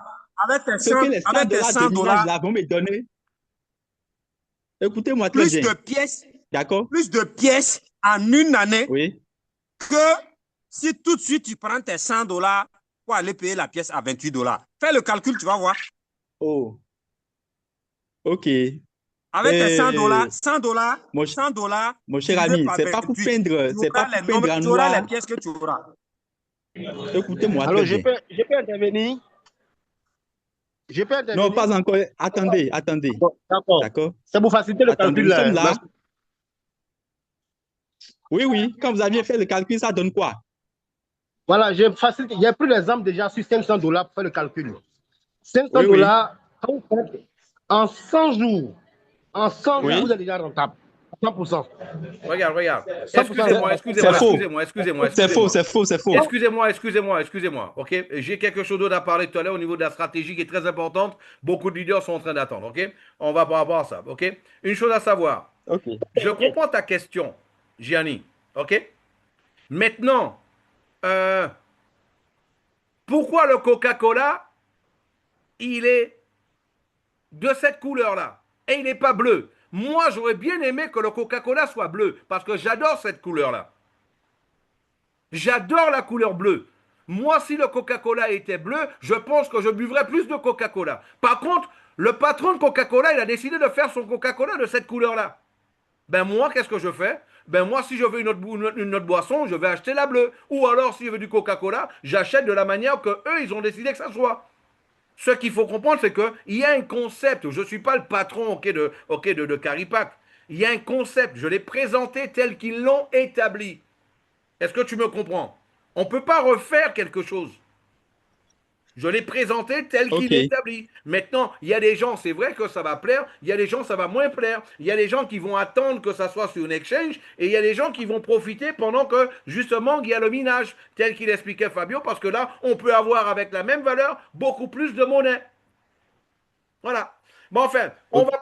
ce que les 100 avec tes dollars de 100 minage $, là vont me donner, écoutez-moi très plus bien. de pièces, D'accord? plus de pièces en une année Oui. que si tout de suite tu prends tes 100 $ pour aller payer la pièce à 28 $. Fais le calcul, tu vas voir. Oh, ok. Avec tes 100 $, Mon, 100 $ mon cher divisé ami, par c'est pas pour 28, peindre, c'est pas pour peindre en tu auras les noir. pièces que tu auras. Écoutez-moi Alors, très bien. je peux intervenir? Je peux Non, intervenir? pas encore. Attendez, attendez. Bon, d'accord. D'accord? C'est pour faciliter le Attendez, calcul. nous sommes Là. là. Oui, oui. Quand vous aviez fait le calcul, ça donne quoi? Voilà, j'ai pris l'exemple déjà sur 500 $ pour faire le calcul. 500 Oui, oui. $, quand vous faites en 100 jours, Oui. vous êtes déjà rentable. 100%. regarde. 100% C'est faux. Excusez-moi. C'est faux, c'est faux, c'est faux. Excusez-moi. OK? J'ai quelque chose d'autre à parler tout à l'heure au niveau de la stratégie qui est très importante. Beaucoup de leaders sont en train d'attendre. OK? On va par rapport à ça. OK? Une chose à savoir. Ok. Je comprends ta question, Gianni. OK? Maintenant, euh, pourquoi le Coca-Cola, il est de cette couleur-là et il n'est pas bleu? Moi, j'aurais bien aimé que le Coca-Cola soit bleu parce que j'adore cette couleur-là. J'adore la couleur bleue. Moi, si le Coca-Cola était bleu, je pense que je buvrais plus de Coca-Cola. Par contre, le patron de Coca-Cola, il a décidé de faire son Coca-Cola de cette couleur-là. Ben moi, qu'est-ce que je fais? Ben moi, si je veux une autre boisson, je vais acheter la bleue. Ou alors, si je veux du Coca-Cola, j'achète de la manière que eux, ils ont décidé que ça soit. Ce qu'il faut comprendre, c'est qu'il y a un concept. Je ne suis pas le patron de Caripac. Il y a un concept. Je l'ai présenté tel qu'ils l'ont établi. Est-ce que tu me comprends? On ne peut pas refaire quelque chose. Je l'ai présenté tel qu'il est Ok. établi. Maintenant, il y a des gens, c'est vrai que ça va plaire, il y a des gens, ça va moins plaire. Il y a des gens qui vont attendre que ça soit sur une exchange et il y a des gens qui vont profiter pendant que, justement, il y a le minage, tel qu'il expliquait Fabio, parce que là, on peut avoir avec la même valeur beaucoup plus de monnaie. Voilà. Bon, enfin, on Ok. va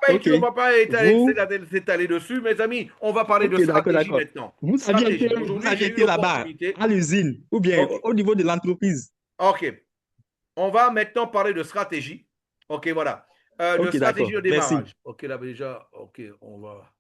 pas Vous, s'étaler dessus, mes amis. On va parler de ok, d'accord, stratégie d'accord. maintenant. Vous aviez été, Stratégie. vous Aujourd'hui, aviez j'ai eu été là-bas, l'opportunité. à l'usine, ou bien Ok. au niveau de l'entreprise. Ok. On va maintenant parler de stratégie. Ok, voilà. De Ok, stratégie d'accord. de Merci. démarrage. Ok, là déjà, ok, on va.